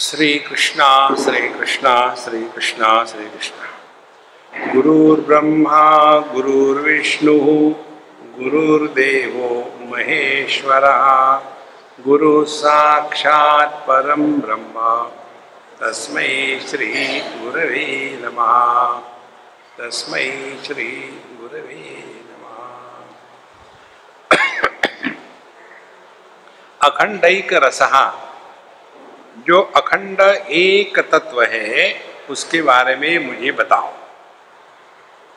श्री कृष्णा श्री कृष्णा श्री कृष्णा श्री कृष्णा। गुरुर्ब्रह्मा गुरुर्विष्णु गुरुर्देवो महेश्वरः गुरु साक्षात् परम ब्रह्म तस्मै श्री गुरवे नमः। तस्मै श्री गुरवे नमः। अखंडैक रसः, जो अखंड एक तत्व है उसके बारे में मुझे बताओ।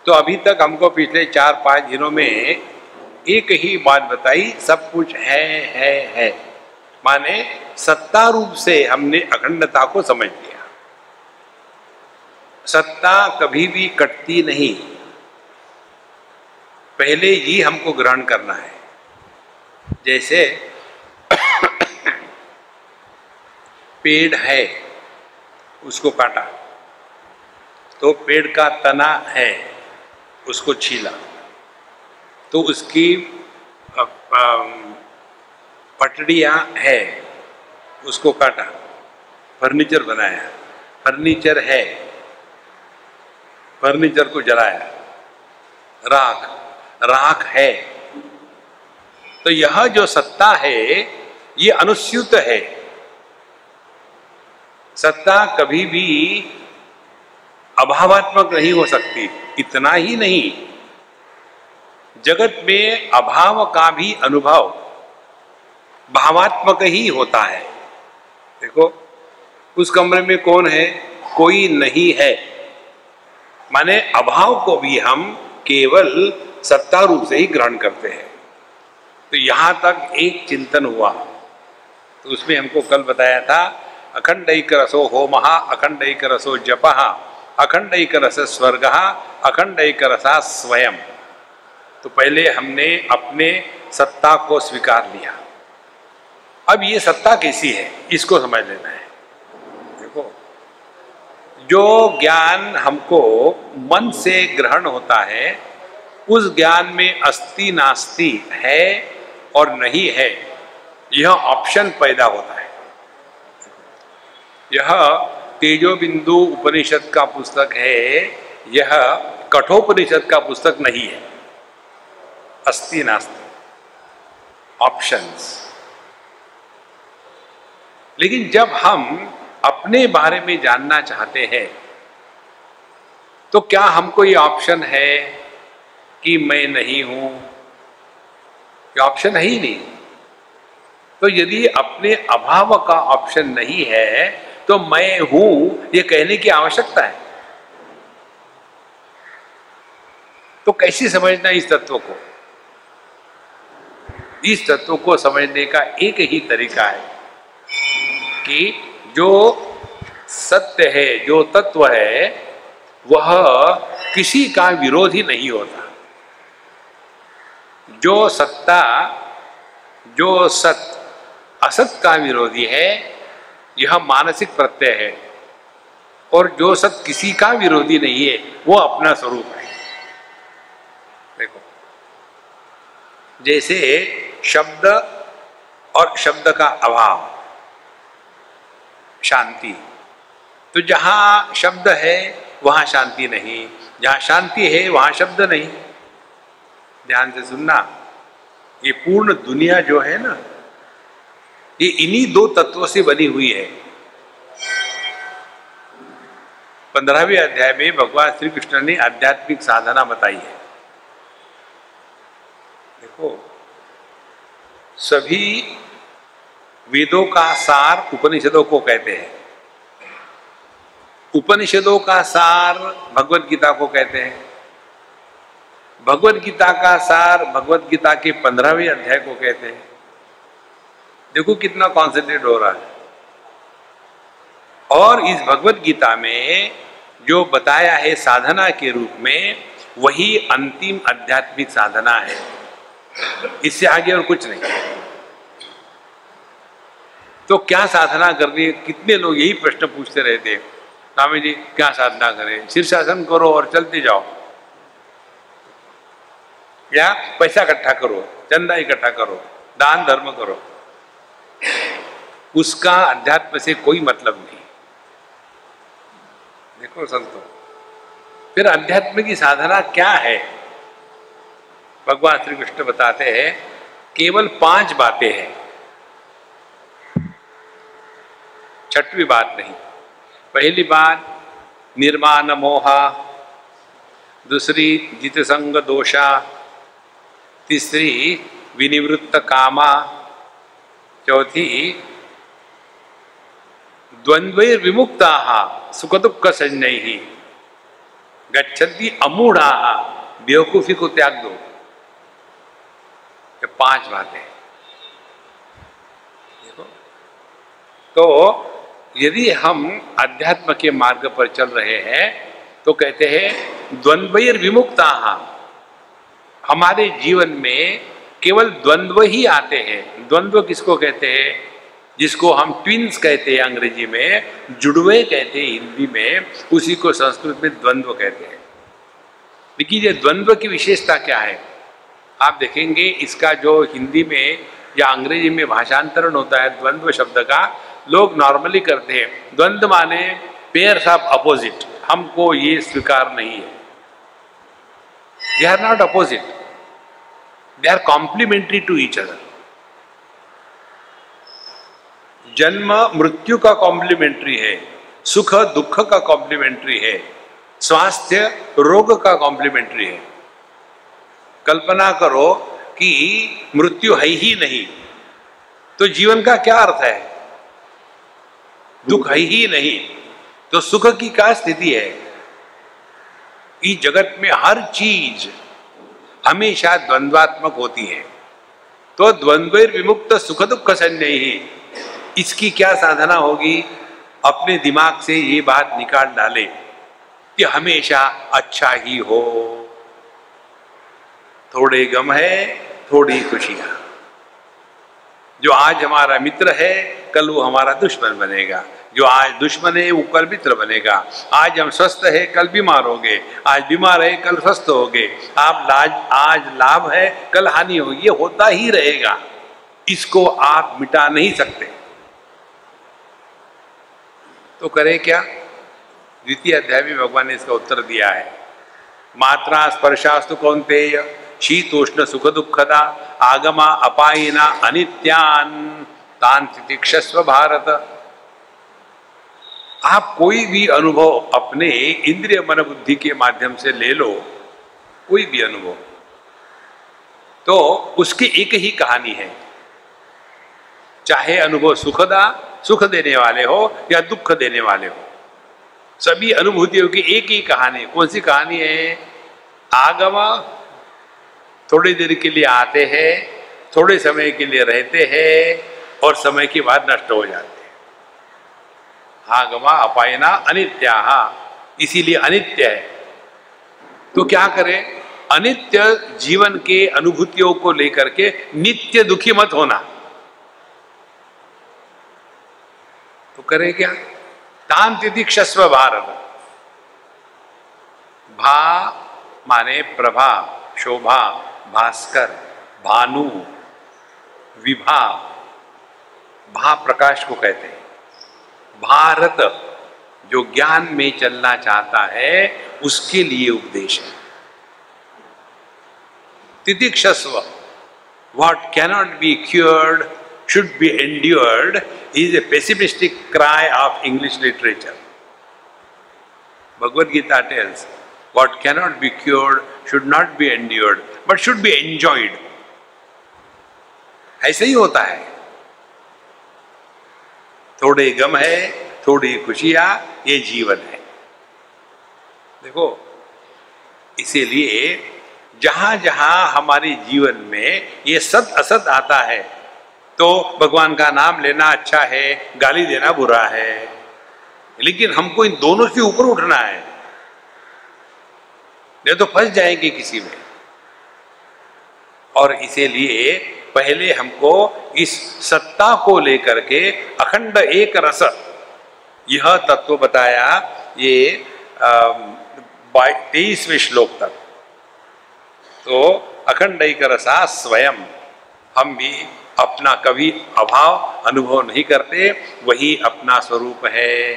तो अभी तक हमको पिछले 4-5 दिनों में एक ही बात बताई, सब कुछ है। माने सत्ता रूप से हमने अखंडता को समझ लिया। सत्ता कभी भी कटती नहीं, पहले ही हमको ग्रहण करना है। जैसे पेड़ है, उसको काटा तो पेड़ का तना है, उसको छीला तो उसकी पटड़ियाँ है, उसको काटा, फर्नीचर बनाया। फर्नीचर है, फर्नीचर को जलाया। राख है। तो यह जो सत्ता है ये अनुस्यूत है। सत्ता कभी भी अभावात्मक नहीं हो सकती। इतना ही नहीं, जगत में अभाव का भी अनुभव भावात्मक ही होता है। देखो, उस कमरे में कौन है? कोई नहीं है। माने अभाव को भी हम केवल सत्ता रूप से ही ग्रहण करते हैं। तो यहां तक एक चिंतन हुआ। तो उसमें हमको कल बताया था, अखंडैक रसो होमः, अखंडैक रसो जपः, अखंडैक रस स्वर्गः, अखंडैक रसा स्वयं। तो पहले हमने अपने सत्ता को स्वीकार लिया। अब ये सत्ता कैसी है इसको समझ लेना है। देखो, जो ज्ञान हमको मन से ग्रहण होता है उस ज्ञान में अस्ति नास्ति, है और नहीं है, यह ऑप्शन पैदा होता है। यह तेजोबिंदु उपनिषद का पुस्तक है, यह कठोपनिषद का पुस्तक नहीं है। अस्ति नास्ति, ऑप्शंस। लेकिन जब हम अपने बारे में जानना चाहते हैं तो क्या हमको ये ऑप्शन है कि मैं नहीं हूं? ये ऑप्शन है ही नहीं। तो यदि अपने अभाव का ऑप्शन नहीं है तो मैं हूं ये कहने की आवश्यकता है। तो कैसे समझना इस तत्व को? इस तत्व को समझने का एक ही तरीका है कि जो सत्य है, जो तत्व है, वह किसी का विरोधी नहीं होता। जो सत्ता, जो सत्य असत का विरोधी है, यह मानसिक प्रत्यय है। और जो सत्य किसी का विरोधी नहीं है वो अपना स्वरूप है। देखो, जैसे शब्द और शब्द का अभाव, शांति। तो जहां शब्द है वहां शांति नहीं, जहां शांति है वहां शब्द नहीं। ध्यान से सुनना, ये पूर्ण दुनिया जो है ना, ये इन्हीं दो तत्वों से बनी हुई है। 15वें अध्याय में भगवान श्री कृष्ण ने आध्यात्मिक साधना बताई है। देखो, सभी वेदों का सार उपनिषदों को कहते हैं। उपनिषदों का सार भगवत गीता को कहते हैं। भगवत गीता का सार भगवत गीता के 15वें अध्याय को कहते हैं। देखो कितना कॉन्सेंट्रेट हो रहा है। और इस भगवत गीता में जो बताया है साधना के रूप में, वही अंतिम आध्यात्मिक साधना है। इससे आगे और कुछ नहीं। तो क्या साधना करनी है? कितने लोग यही प्रश्न पूछते रहते हैं, स्वामी जी क्या साधना करें? शीर्षासन करो और चलते जाओ, या पैसा इकट्ठा करो, चंदा इकट्ठा करो, दान धर्म करो। उसका अध्यात्म से कोई मतलब नहीं। देखो संतों, फिर अध्यात्म की साधना क्या है? भगवान श्री कृष्ण बताते हैं केवल 5 बातें हैं, 6वीं बात नहीं। पहली बात निर्माण मोहा, दूसरी जित संग दोषा, तीसरी विनिवृत्त कामा, चौथी द्वंद्वैर विमुक्ताः सुख दुख संज्ञैः, गच्छन्ति अमूढ़ाः, बेवकूफी को त्याग दो। ये 5 बातें देखो। तो यदि हम अध्यात्म के मार्ग पर चल रहे हैं तो कहते हैं द्वंद्वैर विमुक्ताः, हमारे जीवन में केवल द्वंद्व ही आते हैं। द्वंद्व किसको कहते हैं? जिसको हम ट्विंस कहते हैं अंग्रेजी में, जुड़वे कहते हैं हिंदी में, उसी को संस्कृत में द्वंद्व कहते हैं। लेकिन ये द्वंद्व की विशेषता क्या है? आप देखेंगे इसका जो हिंदी में या अंग्रेजी में भाषांतरण होता है द्वंद्व शब्द का, लोग नॉर्मली करते हैं द्वंद्व माने पेयर्स ऑफ अपोजिट। हमको ये स्वीकार नहीं है। They are not opposite, they are complementary to each other. जन्म मृत्यु का कॉम्प्लीमेंट्री है, सुख दुख का कॉम्प्लीमेंट्री है, स्वास्थ्य रोग का कॉम्प्लीमेंट्री है। कल्पना करो कि मृत्यु है ही नहीं तो जीवन का क्या अर्थ है? दुख है ही नहीं तो सुख की क्या स्थिति है? इस जगत में हर चीज हमेशा द्वंद्वात्मक होती है। तो द्वंद्वैर विमुक्त सुख दुख संज्ञैः, इसकी क्या साधना होगी? अपने दिमाग से ये बात निकाल डाले कि हमेशा अच्छा ही हो। थोड़े गम है, थोड़ी खुशियां। जो आज हमारा मित्र है कल वो हमारा दुश्मन बनेगा, जो आज दुश्मन है वो कल मित्र बनेगा। आज हम स्वस्थ है कल बीमार होंगे, आज बीमार है कल स्वस्थ होंगे। आज लाभ है कल हानि होगी, ये होता ही रहेगा। इसको आप मिटा नहीं सकते। तो करें क्या? द्वितीय अध्याय में भगवान ने इसका उत्तर दिया है। मात्रा स्पर्शास्तु कौन्तेय शीतोष्ण सुख दुखदा आगमा अपायिना अनित्यान तान तितिक्षस्व भारत। आप कोई भी अनुभव अपने इंद्रिय मन बुद्धि के माध्यम से ले लो, कोई भी अनुभव, तो उसकी एक ही कहानी है। चाहे अनुभव सुखदा, सुख देने वाले हो या दुख देने वाले हो, सभी अनुभूतियों की एक ही कहानी। कौन सी कहानी है? आगमा थोड़ी देर के लिए आते हैं, थोड़े समय के लिए रहते हैं और समय के बाद नष्ट हो जाते हैं। आगमा अपायना अनित्याः, इसीलिए अनित्य है। तो क्या करें? अनित्य जीवन के अनुभूतियों को लेकर के नित्य दुखी मत होना। तो करें क्या? तान तितिक्षस्व भारत। भा माने प्रभा, शोभा, भास्कर, भानु, विभा, भा प्रकाश को कहते हैं। भारत जो ज्ञान में चलना चाहता है उसके लिए उपदेश है। तितिक्षस्व, what cannot be cured should be endured, is a pessimistic cry of English literature. Bhagavad Gita tells, what cannot be cured should not be endured, but should be enjoyed. ऐसे ही होता है। थोड़े गम है, थोड़ी खुशियां, ये जीवन है। देखो, इसीलिए जहां जहां हमारे जीवन में ये सत असत आता है तो भगवान का नाम लेना अच्छा है, गाली देना बुरा है। लेकिन हमको इन दोनों से ऊपर उठना है, नहीं तो फंस जाएंगे किसी में। और इसीलिए पहले हमको इस सत्ता को लेकर के अखंड एक रस, यह तत्व बताया ये 23वें श्लोक तक। तो अखंड एक रसा स्वयं, हम भी अपना कभी अभाव अनुभव नहीं करते, वही अपना स्वरूप है।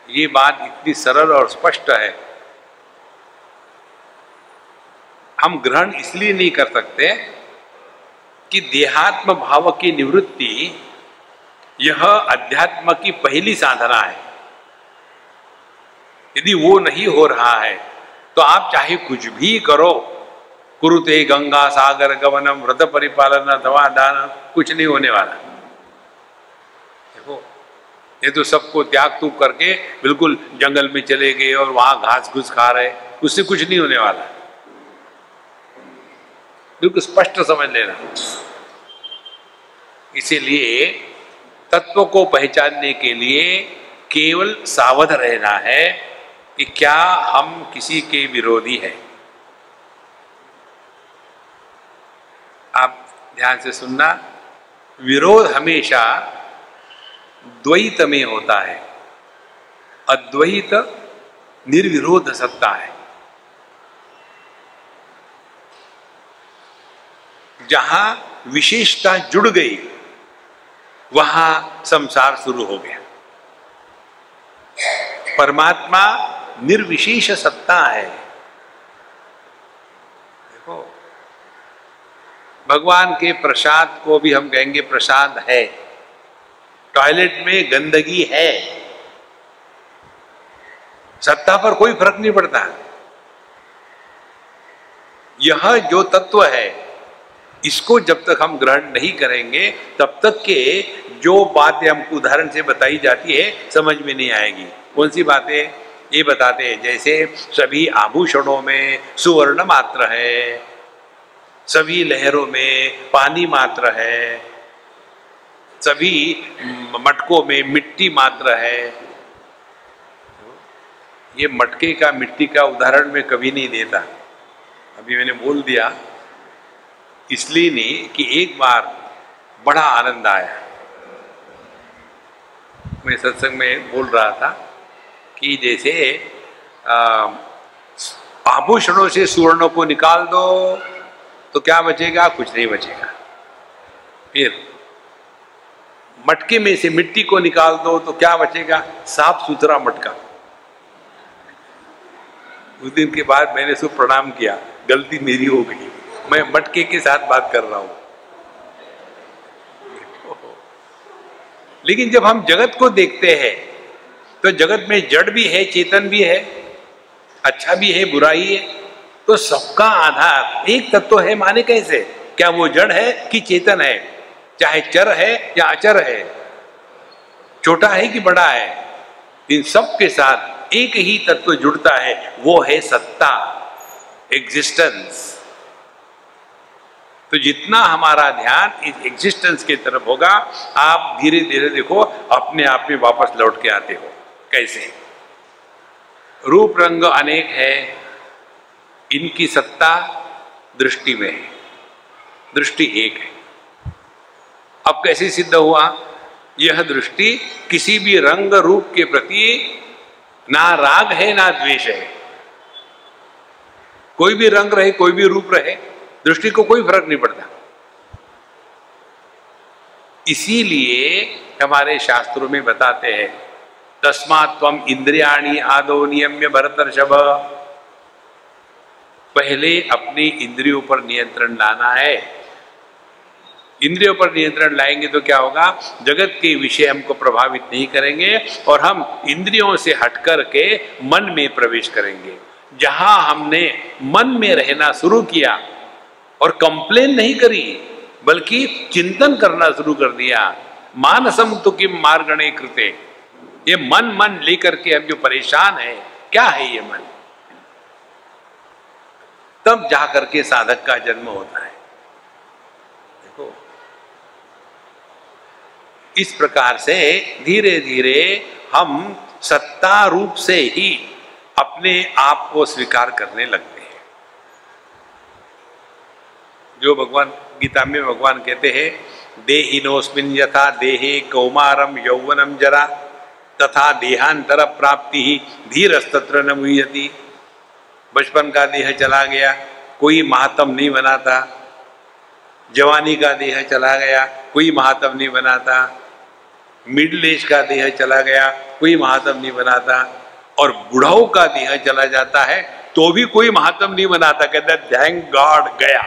ये बात इतनी सरल और स्पष्ट है। हम ग्रहण इसलिए नहीं कर सकते कि देहात्म भाव की निवृत्ति यह अध्यात्म की पहली साधना है। यदि वो नहीं हो रहा है तो आप चाहे कुछ भी करो, कुरुते गंगा सागर गमनम व्रत परिपालन अथवा दान, कुछ नहीं होने वाला। देखो, ये तो सबको त्याग तूग करके बिल्कुल जंगल में चले गए और वहां घास घुस खा रहे, उससे कुछ नहीं होने वाला। बिल्कुल स्पष्ट समझ लेना। इसीलिए तत्व को पहचानने के लिए केवल सावध रहना है कि क्या हम किसी के विरोधी हैं। आप ध्यान से सुनना, विरोध हमेशा द्वैत में होता है, अद्वैत निर्विरोध सत्ता है। जहां विशेषता जुड़ गई वहां संसार शुरू हो गया। परमात्मा निर्विशेष सत्ता है। देखो, भगवान के प्रसाद को भी हम कहेंगे प्रसाद है। टॉयलेट में गंदगी है, सत्ता पर कोई फर्क नहीं पड़ता। यह जो तत्व है इसको जब तक हम ग्रहण नहीं करेंगे तब तक के जो बातें हमको उदाहरण से बताई जाती है समझ में नहीं आएगी। कौन सी बातें? ये बताते हैं जैसे सभी आभूषणों में सुवर्ण मात्र है, सभी लहरों में पानी मात्र है, सभी मटकों में मिट्टी मात्र है। ये मटके का मिट्टी का उदाहरण मैं कभी नहीं देता, अभी मैंने बोल दिया इसलिए नहीं कि एक बार बड़ा आनंद आया। मैं सत्संग में बोल रहा था कि जैसे आभूषणों से सुवर्ण को निकाल दो तो क्या बचेगा? कुछ नहीं बचेगा। फिर मटके में से मिट्टी को निकाल दो तो क्या बचेगा? साफ सुथरा मटका। उस दिन के बाद मैंने उसको प्रणाम किया, गलती मेरी हो गई, मैं मटके के साथ बात कर रहा हूं। लेकिन जब हम जगत को देखते हैं तो जगत में जड़ भी है, चेतन भी है, अच्छा भी है, बुराई है, तो सबका आधार एक तत्व है। माने कैसे? क्या वो जड़ है कि चेतन है? चाहे चर है या अचर है, छोटा है कि बड़ा है, इन सब के साथ एक ही तत्व जुड़ता है, वो है सत्ता, एग्जिस्टेंस। तो जितना हमारा ध्यान इस एग्जिस्टेंस की तरफ होगा, आप धीरे धीरे देखो अपने आप में वापस लौट के आते हो। कैसे? रूप रंग अनेक है, इनकी सत्ता दृष्टि में है, दृष्टि एक है। अब कैसे सिद्ध हुआ? यह दृष्टि किसी भी रंग रूप के प्रति ना राग है ना द्वेष है। कोई भी रंग रहे, कोई भी रूप रहे, दृष्टि को कोई फर्क नहीं पड़ता। इसीलिए हमारे शास्त्रों में बताते हैं, तस्मात् त्वम इंद्रियाणि आदौ नियम्य भरतर्षभ। पहले अपनी इंद्रियों पर नियंत्रण लाना है। इंद्रियों पर नियंत्रण लाएंगे तो क्या होगा? जगत के विषय हमको प्रभावित नहीं करेंगे और हम इंद्रियों से हटकर के मन में प्रवेश करेंगे। जहां हमने मन में रहना शुरू किया और कंप्लेन नहीं करी बल्कि चिंतन करना शुरू कर दिया, मानसम तु किम मार्गणे कृते, ये मन मन लेकर के हम जो परेशान है, क्या है ये मन, तब जाकर के साधक का जन्म होता है। देखो, इस प्रकार से धीरे धीरे हम सत्ता रूप से ही अपने आप को स्वीकार करने लगते हैं। जो भगवान गीता में भगवान कहते हैं, देहिनोस्मिन् यथा देहे कौमारम यौवनम जरा तथा देहांतर प्राप्ति ही धीरस्तत्र न मुह्यति। बचपन का देह चला गया, कोई महात्म नहीं बनाता। जवानी का देह चला गया, कोई महात्म नहीं बनाता। मिडिल एज का देह चला गया, कोई महात्म नहीं बनाता, और बुढ़ाओं का देह चला जाता है तो भी कोई महात्म नहीं बनाता, कहता थैंक गॉड गया।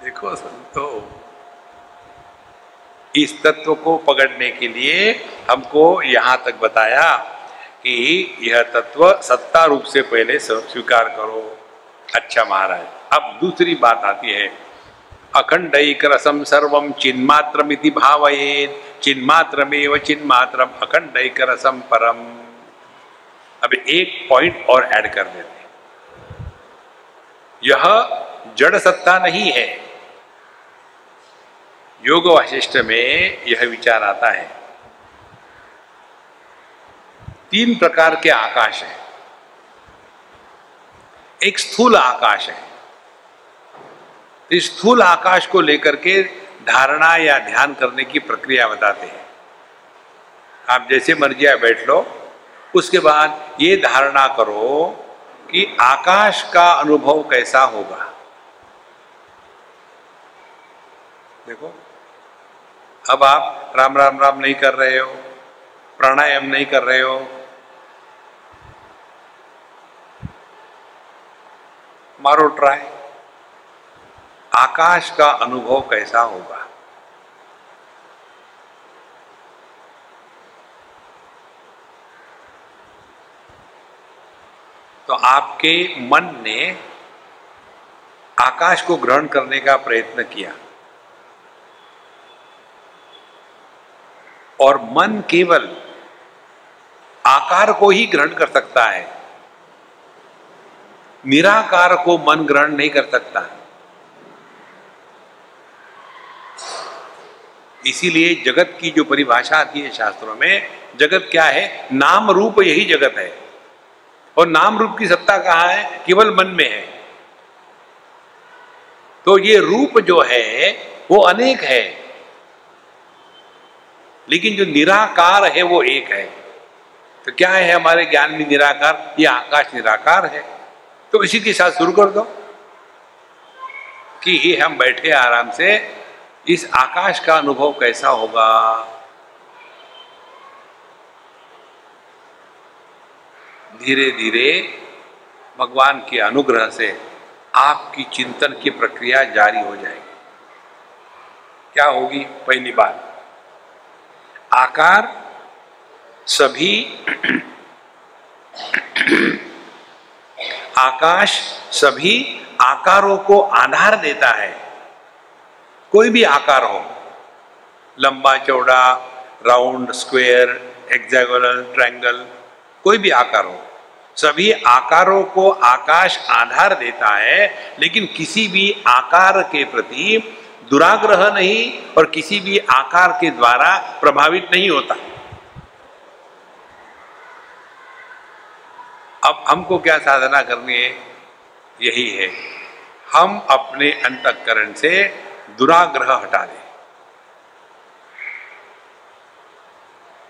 देखो संतो, इस तत्व को पकड़ने के लिए हमको यहां तक बताया कि यह तत्व सत्ता रूप से पहले स्वीकार करो। अच्छा महाराज, अब दूसरी बात आती है, अखंडैक रसम सर्वम चिन्मात्रमिति भावयेत्, चिन्मात्रमेव चिन्मात्रम अखंडैक रसम परम। अब एक पॉइंट और ऐड कर देते हैं, यह जड़ सत्ता नहीं है। योग वासिष्ठ में यह विचार आता है, तीन प्रकार के आकाश है। एक स्थूल आकाश है, इस स्थूल आकाश को लेकर के धारणा या ध्यान करने की प्रक्रिया बताते हैं। आप जैसे मर्जी आप बैठ लो, उसके बाद ये धारणा करो कि आकाश का अनुभव कैसा होगा। देखो, अब आप राम राम राम नहीं कर रहे हो, प्राणायाम नहीं कर रहे हो, मारो ट्राई, आकाश का अनुभव कैसा होगा। तो आपके मन ने आकाश को ग्रहण करने का प्रयत्न किया, और मन केवल आकार को ही ग्रहण कर सकता है, निराकार को मन ग्रहण नहीं कर सकता। इसीलिए जगत की जो परिभाषा आती है शास्त्रों में, जगत क्या है, नाम रूप यही जगत है, और नाम रूप की सत्ता कहाँ है, केवल मन में है। तो ये रूप जो है वो अनेक है, लेकिन जो निराकार है वो एक है। तो क्या है हमारे ज्ञान में निराकार, ये आकाश निराकार है। तो इसी के साथ शुरू कर दो कि हम बैठे आराम से, इस आकाश का अनुभव कैसा होगा। धीरे धीरे भगवान के अनुग्रह से आपकी चिंतन की प्रक्रिया जारी हो जाएगी। क्या होगी? पहली बात, आकार सभी आकाश सभी आकारों को आधार देता है। कोई भी आकार हो, लंबा चौड़ा, राउंड, स्क्वायर, हेक्सागोनल, ट्रायंगल, कोई भी आकार हो, सभी आकारों को आकाश आधार देता है, लेकिन किसी भी आकार के प्रति दुराग्रह नहीं और किसी भी आकार के द्वारा प्रभावित नहीं होता। अब हमको क्या साधना करनी है? यही है, हम अपने अंतःकरण से दुराग्रह हटा दें।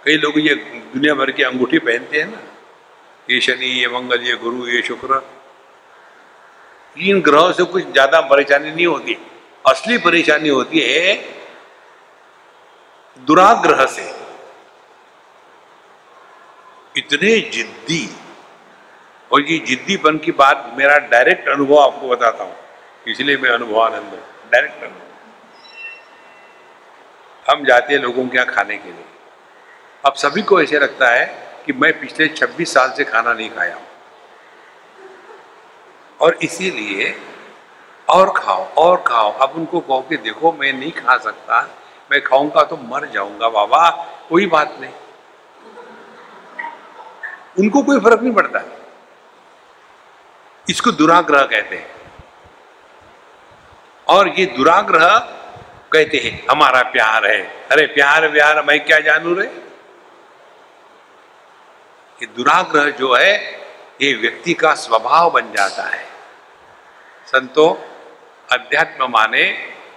कई लोग ये दुनिया भर की अंगूठी पहनते हैं ना, ये शनि, ये मंगल, ये गुरु, ये शुक्र, इन ग्रहों से कुछ ज्यादा परेशानी नहीं होती। असली परेशानी होती है दुराग्रह से। इतने जिद्दी, और ये जिद्दीपन की बात मेरा डायरेक्ट अनुभव आपको बताता हूं, इसलिए मैं अनुभवानंद हूं, डायरेक्ट अनुभव। हम जाते हैं लोगों के यहाँ खाने के लिए, अब सभी को ऐसे लगता है कि मैं पिछले 26 साल से खाना नहीं खाया हूं, और इसीलिए और खाओ और खाओ। अब उनको कहो कि देखो मैं नहीं खा सकता, मैं खाऊंगा तो मर जाऊंगा बाबा, कोई बात नहीं, उनको कोई फर्क नहीं पड़ता। इसको दुराग्रह कहते हैं। और ये दुराग्रह कहते हैं हमारा प्यार है। अरे प्यार व्यार मैं क्या जानू रे। ये दुराग्रह जो है ये व्यक्ति का स्वभाव बन जाता है। संतो, अध्यात्म माने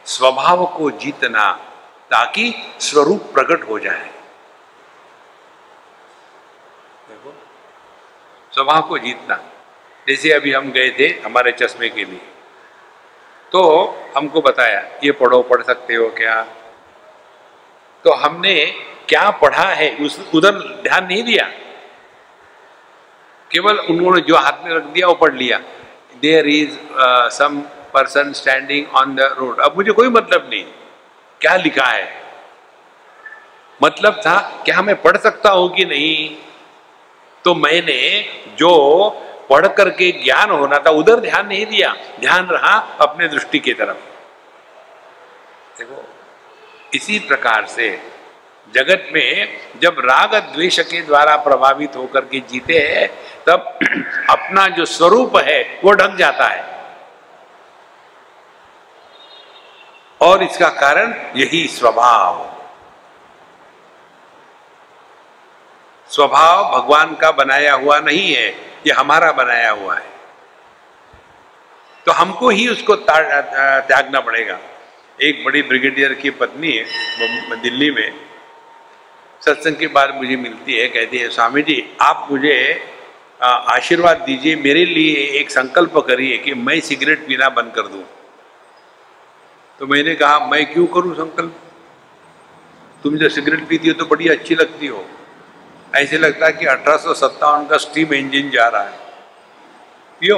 स्वभाव को जीतना, ताकि स्वरूप प्रकट हो जाए। देखो, स्वभाव को जीतना। जैसे अभी हम गए थे हमारे चश्मे के लिए, तो हमको बताया ये पढ़ो, पढ़ सकते हो क्या? तो हमने क्या पढ़ा है उस उधर ध्यान नहीं दिया, केवल उन्होंने जो हाथ में रख दिया वो पढ़ लिया, there is some person standing on the road. अब मुझे कोई मतलब नहीं क्या लिखा है, मतलब था क्या मैं पढ़ सकता हूं कि नहीं। तो मैंने जो पढ़ करके ज्ञान होना था उधर ध्यान नहीं दिया, ध्यान रहा अपने दृष्टि की तरफ। देखो इसी प्रकार से जगत में जब राग द्वेष के द्वारा प्रभावित होकर के जीते हैं तब अपना जो स्वरूप है वो ढक जाता है, और इसका कारण यही स्वभाव। स्वभाव भगवान का बनाया हुआ नहीं है, ये हमारा बनाया हुआ है, तो हमको ही उसको त्यागना पड़ेगा। एक बड़ी ब्रिगेडियर की पत्नी दिल्ली में सत्संग के बाद मुझे मिलती है, कहती है स्वामी जी आप मुझे आशीर्वाद दीजिए, मेरे लिए एक संकल्प करिए कि मैं सिगरेट पीना बंद कर दूं। तो मैंने कहा मैं क्यों करूं संकल्प, तुम जब सिगरेट पीती हो तो बड़ी अच्छी लगती हो, ऐसे लगता है कि 1857 का स्टीम इंजन जा रहा है, पियो।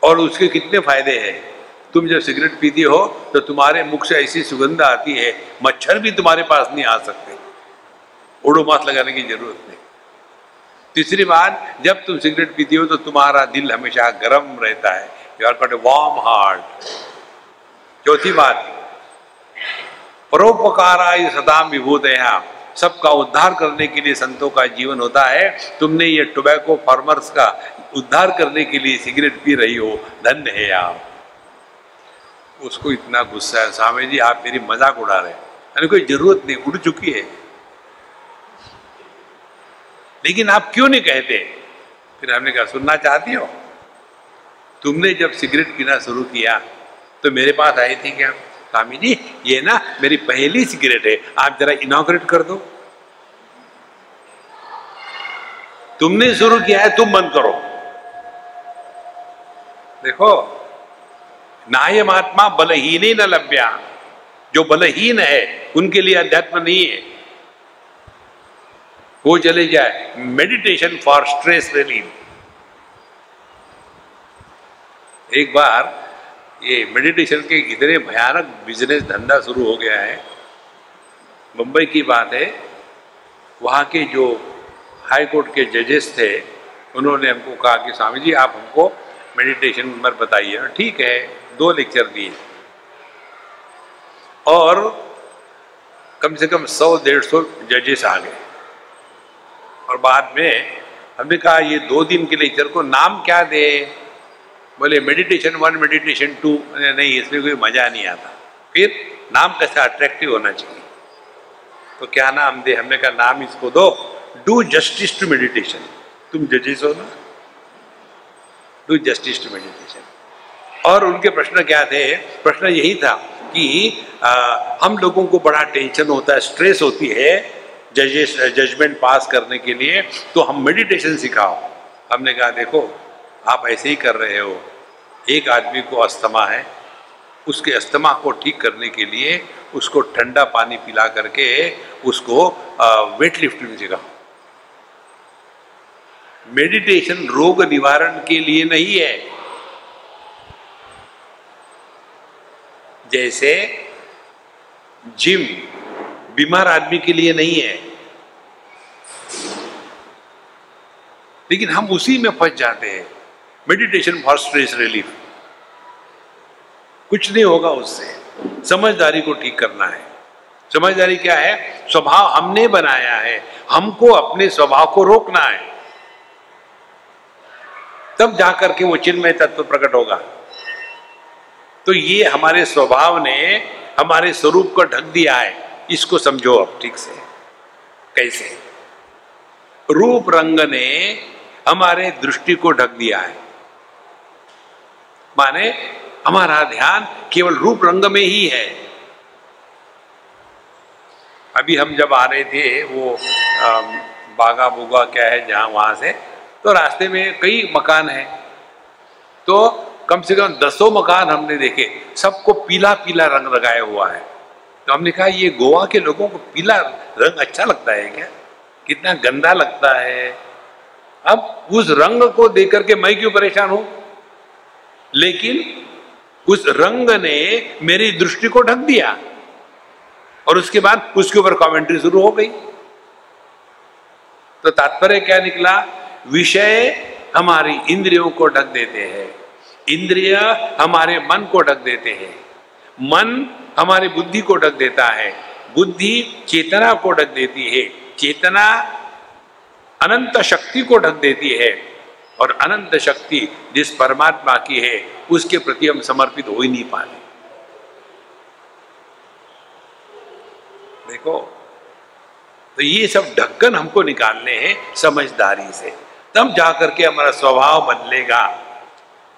और उसके कितने फायदे हैं, तुम जब सिगरेट पीती हो तो तुम्हारे मुख से ऐसी सुगंध आती है मच्छर भी तुम्हारे पास नहीं आ सकते, ओडोमॉस लगाने की जरूरत नहीं। तीसरी बात, जब तुम सिगरेट पीती हो तो तुम्हारा दिल हमेशा गर्म रहता है, you are got a warm heart. चौथी बात, परोपकाराय सदाम विभूतयः, सबका उद्धार करने के लिए संतों का जीवन होता है। तुमने ये टोबैको फार्मर्स का उद्धार करने के लिए सिगरेट पी रही हो, धन्य है आप। उसको इतना गुस्सा है, स्वामी जी आप मेरी मजाक उड़ा रहे हैं, कोई जरूरत नहीं, उड़ चुकी है, लेकिन आप क्यों नहीं कहते। फिर हमने कहा सुनना चाहती हो, तुमने जब सिगरेट पीना शुरू किया तो मेरे पास आई थी क्या, स्वामी जी ये ना मेरी पहली सिगरेट है, आप जरा इनॉग्रेट कर दो। तुमने शुरू किया है, तुम बंद करो। देखो नायम आत्मा बलहीन ही न लभ्या, जो बलहीन है उनके लिए अध्यात्म नहीं है, वो चले जाए मेडिटेशन फॉर स्ट्रेस रिलीफ। एक बार ये मेडिटेशन के इतने भयानक बिजनेस धंधा शुरू हो गया है, मुंबई की बात है, वहाँ के जो हाई कोर्ट के जजेस थे उन्होंने हमको कहा कि स्वामी जी आप हमको मेडिटेशन पर बताइए। ठीक है, 2 लेक्चर दिए और कम से कम 100-150 जजेस आ गए, और बाद में हमने कहा ये 2 दिन के लेक्चर को नाम क्या दे, बोले मेडिटेशन 1 मेडिटेशन 2, नहीं इसमें कोई मजा नहीं आता, फिर नाम कैसा अट्रैक्टिव होना चाहिए, तो क्या नाम दे, हमने कहा नाम इसको दो डू जस्टिस टू मेडिटेशन। तुम जजेस हो ना, डू जस्टिस टू मेडिटेशन। और उनके प्रश्न क्या थे, प्रश्न यही था कि हम लोगों को बड़ा टेंशन होता है, स्ट्रेस होती है जजमेंट पास करने के लिए, तो हम मेडिटेशन सिखाओ। हमने कहा देखो आप ऐसे ही कर रहे हो, एक आदमी को अस्थमा है, उसके अस्थमा को ठीक करने के लिए उसको ठंडा पानी पिला करके उसको वेट लिफ्टिंग सिखाओ। मेडिटेशन रोग निवारण के लिए नहीं है, जैसे जिम बीमार आदमी के लिए नहीं है, लेकिन हम उसी में फंस जाते हैं, मेडिटेशन फॉर स्ट्रेस रिलीफ। कुछ नहीं होगा उससे, समझदारी को ठीक करना है। समझदारी क्या है, स्वभाव हमने बनाया है, हमको अपने स्वभाव को रोकना है, तब जाकर के वो चिन्मय तत्व प्रकट होगा। तो ये हमारे स्वभाव ने हमारे स्वरूप को ढक दिया है, इसको समझो अब ठीक से। कैसे? रूप रंग ने हमारे दृष्टि को ढक दिया है, माने हमारा ध्यान केवल रूप रंग में ही है। अभी हम जब आ रहे थे वो बागा बुगा क्या है जहां, वहां से तो रास्ते में कई मकान हैं, तो कम से कम 10 मकान हमने देखे, सबको पीला पीला रंग लगाया हुआ है। तो हमने कहा ये गोवा के लोगों को पीला रंग अच्छा लगता है क्या? कितना गंदा लगता है। अब उस रंग को देख करके मैं क्यों परेशान हूं? लेकिन उस रंग ने मेरी दृष्टि को ढक दिया और उसके बाद उसके ऊपर कमेंट्री शुरू हो गई। तो तात्पर्य क्या निकला? विषय हमारी इंद्रियों को ढक देते हैं, इंद्रिय हमारे मन को ढक देते हैं, मन हमारी बुद्धि को ढक देता है, बुद्धि चेतना को ढक देती है, चेतना अनंत शक्ति को ढक देती है, और अनंत शक्ति जिस परमात्मा की है उसके प्रति हम समर्पित हो ही नहीं पाते। देखो, तो ये सब ढक्कन हमको निकालने हैं समझदारी से, तब जाकर के हमारा स्वभाव बदलेगा।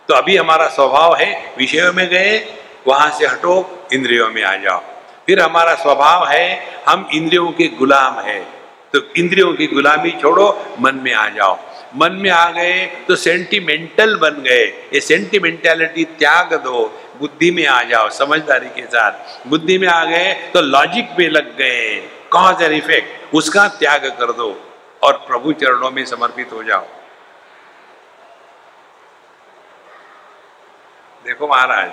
तो अभी हमारा स्वभाव है विषयों में गए, वहां से हटो, इंद्रियों में आ जाओ। फिर हमारा स्वभाव है हम इंद्रियों के गुलाम हैं, तो इंद्रियों की गुलामी छोड़ो, मन में आ जाओ। मन में आ गए तो सेंटिमेंटल बन गए, ये सेंटिमेंटैलिटी त्याग दो, बुद्धि में आ जाओ समझदारी के साथ। बुद्धि में आ गए तो लॉजिक में लग गए, कॉज एंड इफेक्ट, उसका त्याग कर दो और प्रभु चरणों में समर्पित हो जाओ। देखो महाराज,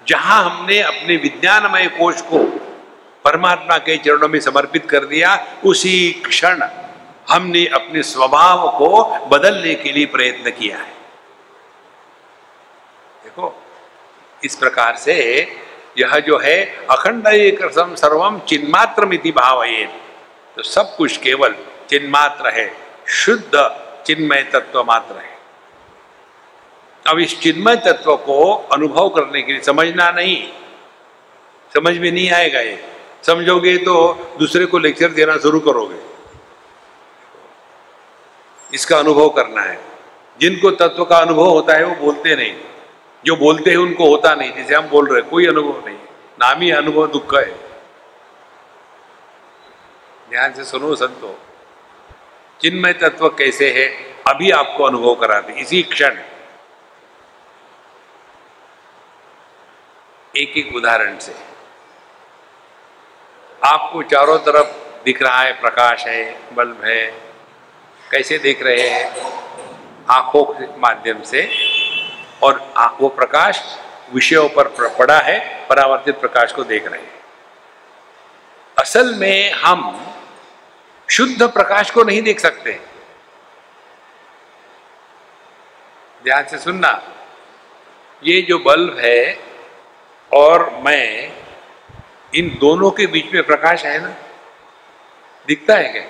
जहां हमने अपने विज्ञानमय कोश को परमात्मा के चरणों में समर्पित कर दिया, उसी क्षण हमने अपने स्वभाव को बदलने के लिए प्रयत्न किया है। देखो, इस प्रकार से यह जो है अखंड एकरसम सर्वम चिन्मात्रमिति भावयेत्, तो सब कुछ केवल चिन्मात्र है, शुद्ध चिन्मय तत्व मात्र है। अब इस चिन्मय तत्व को अनुभव करने के लिए समझना नहीं, समझ में नहीं आएगा। ये समझोगे तो दूसरे को लेक्चर देना शुरू करोगे। इसका अनुभव करना है। जिनको तत्व का अनुभव होता है वो बोलते नहीं, जो बोलते हैं उनको होता नहीं। जैसे हम बोल रहे हैं, कोई अनुभव नहीं, नाम ही अनुभव दुख है। ध्यान से सुनो संतो, चिन्मय तत्व कैसे है अभी आपको अनुभव कराते इसी क्षण। एक एक उदाहरण से आपको चारों तरफ दिख रहा है, प्रकाश है, बल्ब है, कैसे देख रहे हैं? आंखों के माध्यम से, और वो प्रकाश विषयों पर पड़ा है, परावर्तित प्रकाश को देख रहे हैं। असल में हम शुद्ध प्रकाश को नहीं देख सकते। ध्यान से सुनना, ये जो बल्ब है और मैं, इन दोनों के बीच में प्रकाश है ना, दिखता है क्या?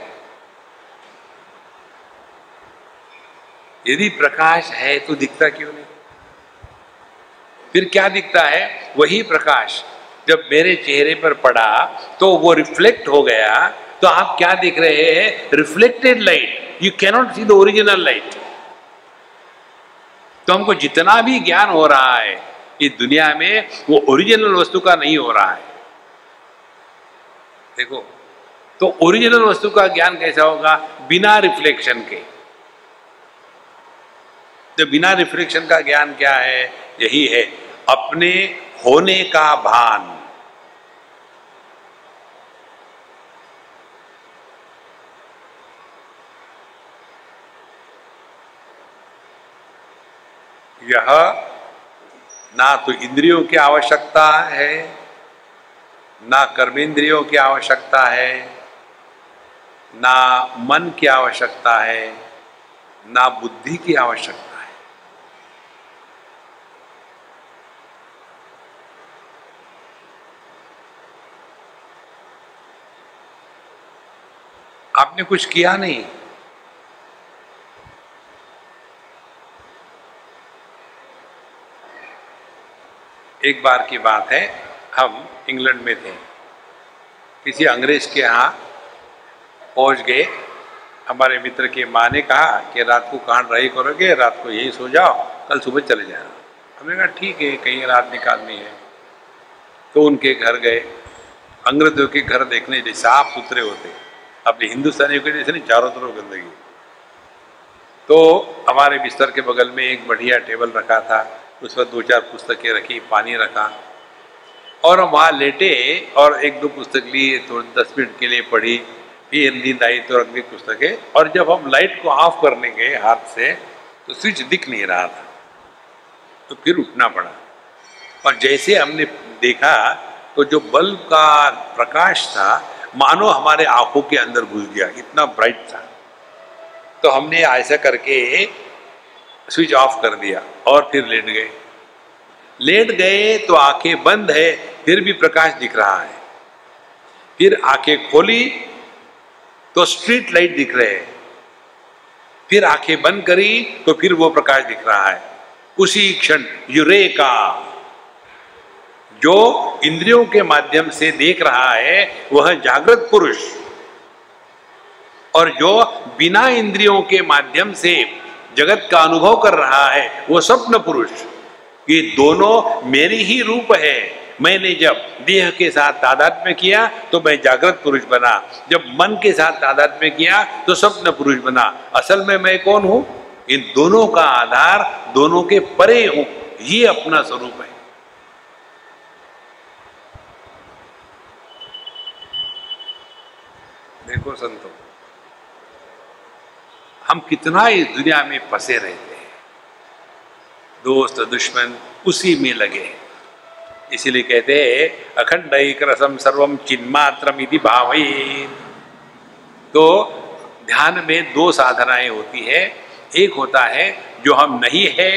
यदि प्रकाश है तो दिखता क्यों नहीं? फिर क्या दिखता है? वही प्रकाश जब मेरे चेहरे पर पड़ा तो वो रिफ्लेक्ट हो गया, तो आप क्या देख रहे हैं? Reflected light. You cannot see the original light. तो हमको जितना भी ज्ञान हो रहा है इस दुनिया में, वो ओरिजिनल वस्तु का नहीं हो रहा है। देखो, तो ओरिजिनल वस्तु का ज्ञान कैसा होगा? बिना रिफ्लेक्शन के। तो बिना रिफ्लेक्शन का ज्ञान क्या है? यही है अपने होने का भान। यह ना तो इंद्रियों की आवश्यकता है, ना कर्मेंद्रियों की आवश्यकता है, ना मन की आवश्यकता है, ना बुद्धि की आवश्यकता है। आपने कुछ किया नहीं। एक बार की बात है, हम इंग्लैंड में थे, किसी अंग्रेज के यहाँ पहुँच गए। हमारे मित्र की माँ ने कहा कि रात को कहाँ रही करोगे, रात को यहीं सो जाओ, कल सुबह चले जाना। हमने कहा ठीक है, कहीं रात निकालनी है। तो उनके घर गए। अंग्रेजों के घर देखने जैसे साफ सुथरे होते, अपने हिंदुस्तानियों के जैसे नहीं, चारों तरफ गंदगी। तो हमारे बिस्तर के बगल में एक बढ़िया टेबल रखा था, उस पर 2-4 पुस्तकें रखी, पानी रखा, और हम वहाँ लेटे और एक दो पुस्तक ली, थोड़ी 10 मिनट के लिए पढ़ी, फिर नींद आई तो रख दी पुस्तकें। और जब हम लाइट को ऑफ करने गए हाथ से तो स्विच दिख नहीं रहा था, तो फिर उठना पड़ा। और जैसे हमने देखा तो जो बल्ब का प्रकाश था मानो हमारे आंखों के अंदर घुस गया, इतना ब्राइट था। तो हमने ऐसा करके स्विच ऑफ कर दिया और फिर लेट गए तो आंखें बंद है, फिर भी प्रकाश दिख रहा है। फिर आंखें खोली तो स्ट्रीट लाइट दिख रहे हैं, फिर आंखें बंद करी तो फिर वो प्रकाश दिख रहा है। उसी क्षण यूरेका, जो इंद्रियों के माध्यम से देख रहा है वह जागृत पुरुष, और जो बिना इंद्रियों के माध्यम से जगत का अनुभव कर रहा है वो स्वप्न पुरुष। ये दोनों मेरी ही रूप है। मैंने जब देह के साथ तादात्म्य किया तो मैं जागृत पुरुष बना, जब मन के साथ तादात्म्य किया तो स्वप्न पुरुष बना। असल में मैं कौन हूं? इन दोनों का आधार, दोनों के परे हूं, ये अपना स्वरूप है। देखो संतों, हम कितना इस दुनिया में फंसे रहते हैं, दोस्त दुश्मन उसी में लगे। इसीलिए कहते हैं अखंडैक रसम सर्वम चिन्मात्रम इति भावयेत्। तो ध्यान में दो साधनाएं होती है। एक होता है जो हम नहीं है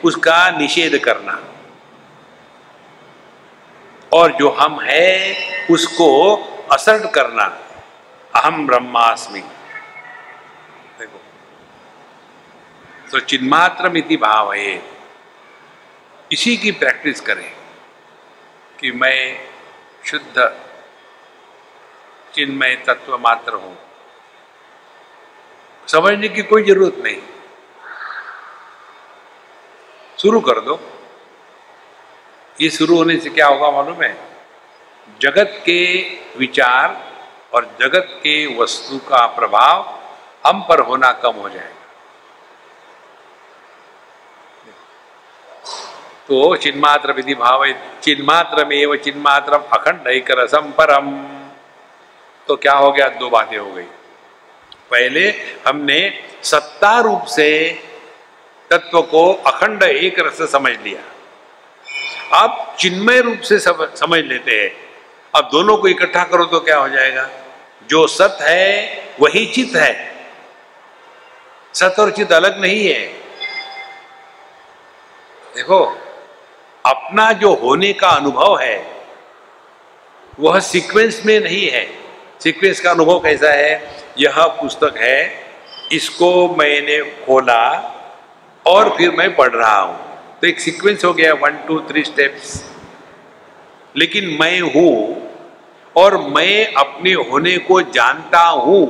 उसका निषेध करना, और जो हम है उसको असर्ट करना, अहम ब्रह्मास्मि। देखो, तो चिन्मात्रम इति भावयेत्, इसी की प्रैक्टिस करें कि मैं शुद्ध चिन्मय तत्व मात्र हूं। समझने की कोई जरूरत नहीं, शुरू कर दो। ये शुरू होने से क्या होगा मालूम है? जगत के विचार और जगत के वस्तु का प्रभाव हम पर होना कम हो जाएगा। तो चिन्मात्र विधि भाव, चिन्मात्रमेव चिन्मात्रम अखंडैक रसम परम। तो क्या हो गया? दो बातें हो गई। पहले हमने सत्ता रूप से तत्व को अखंड एक रस समझ लिया, अब चिन्मय रूप से समझ लेते हैं। अब दोनों को इकट्ठा करो तो क्या हो जाएगा? जो सत है वही चित है, सत और चित अलग नहीं है। देखो, अपना जो होने का अनुभव है वह सीक्वेंस में नहीं है। सीक्वेंस का अनुभव कैसा है? यह पुस्तक है, इसको मैंने खोला और फिर मैं पढ़ रहा हूं, तो एक सीक्वेंस हो गया, 1 2 3 स्टेप्स। लेकिन मैं हूं और मैं अपने होने को जानता हूं,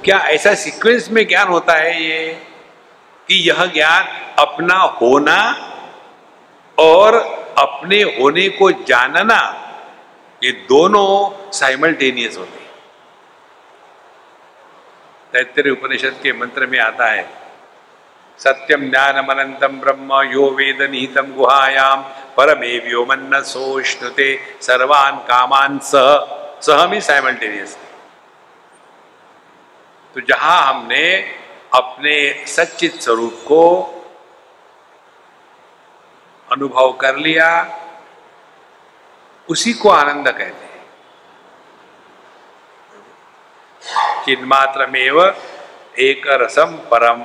क्या ऐसा सीक्वेंस में ज्ञान होता है ये? कि यह ज्ञान अपना होना और अपने होने को जानना, ये दोनों साइमल्टेनियस होते हैं। तैत्तरीय उपनिषद के मंत्र में आता है, सत्यम ज्ञानम अनंतम ब्रह्म यो वेद निहितम गुहायाम परमे व्योमन्न सोष्णुते सर्वान कामान सह में साइमल्टेनियस। तो जहां हमने अपने सच्चित स्वरूप को अनुभव कर लिया, उसी को आनंद कहते हैं। चिन्मात्रमेव एक रसम परम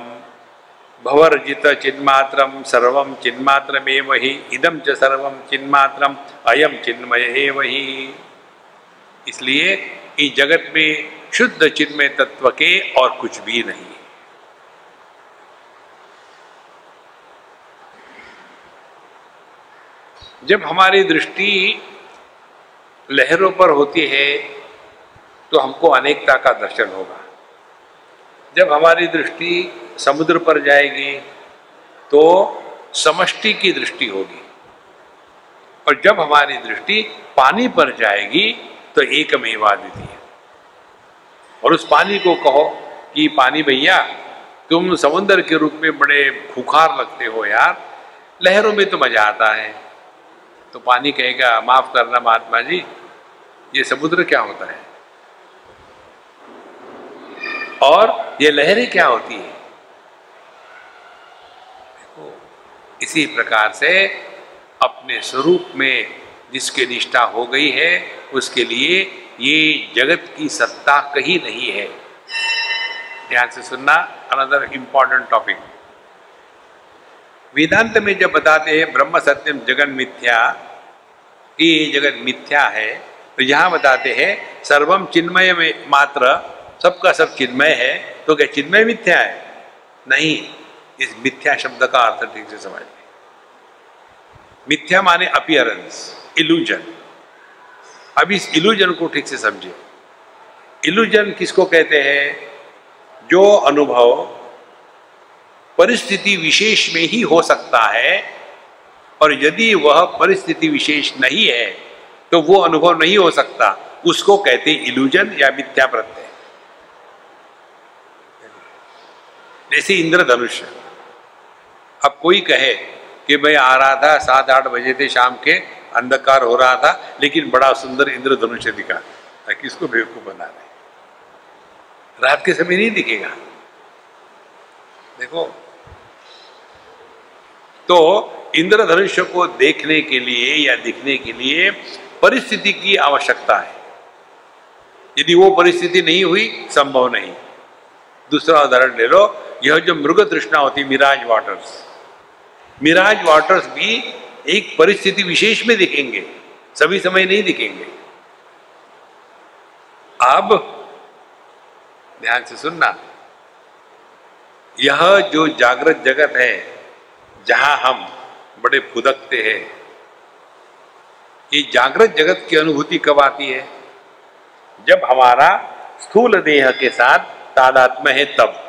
भवर्जित चिन्मात्रम सर्वम चिन्मात्रमेव ही इदम च सर्वम चिन्मात्रम अयम चिन्मय एव ही। इसलिए इस जगत में शुद्ध चिन्मय तत्व के और कुछ भी नहीं। जब हमारी दृष्टि लहरों पर होती है तो हमको अनेकता का दर्शन होगा। जब हमारी दृष्टि समुद्र पर जाएगी तो समष्टि की दृष्टि होगी, और जब हमारी दृष्टि पानी पर जाएगी तो एकमेवाद्वितीय। और उस पानी को कहो कि पानी भैया तुम समुद्र के रूप में बड़े खुखार लगते हो यार, लहरों में तो मजा आता है। तो तो पानी कहेगा माफ करना महात्मा जी, ये समुद्र क्या होता है और ये लहरें क्या होती है। देखो, इसी प्रकार से अपने स्वरूप में जिसकी निष्ठा हो गई है उसके लिए ये जगत की सत्ता कहीं नहीं है। ध्यान से सुनना, अनदर इंपॉर्टेंट टॉपिक। वेदांत में जब बताते हैं ब्रह्म सत्यम जगन मिथ्या, ये जगत मिथ्या है, तो यहां बताते हैं सर्वम चिन्मय में मात्र, सबका सब चिन्मय है, तो क्या चिन्मय मिथ्या है? नहीं। इस मिथ्या शब्द का अर्थ ठीक से समझ लें। मिथ्या माने अपीयरेंस, इल्यूजन। अब इस इल्यूजन को ठीक से समझिए। इल्यूजन किसको कहते हैं? जो अनुभव परिस्थिति विशेष में ही हो सकता है, और यदि वह परिस्थिति विशेष नहीं है तो वो अनुभव नहीं हो सकता, उसको कहते इल्यूजन या मिथ्या प्रत्यय। जैसे इंद्रधनुष। अब कोई कहे कि भाई आ रहा था 7-8 बजे थे शाम के, अंधकार हो रहा था, लेकिन बड़ा सुंदर इंद्रधनुष दिखा, किसको बेवकूफ बना रहे? रात के समय नहीं दिखेगा। देखो, तो इंद्रधनुष को देखने के लिए या दिखने के लिए परिस्थिति की आवश्यकता है। यदि वो परिस्थिति नहीं हुई, संभव नहीं। दूसरा उदाहरण ले लो, यह जो मृग तृष्णा होती, मिराज वाटर्स, मिराज वाटर्स भी एक परिस्थिति विशेष में दिखेंगे, सभी समय नहीं दिखेंगे। अब ध्यान से सुनना, यह जो जागृत जगत है जहां हम बड़े फुदकते हैं, ये जागृत जगत की अनुभूति कब आती है? जब हमारा स्थूल देह के साथ तादात्म्य है तब।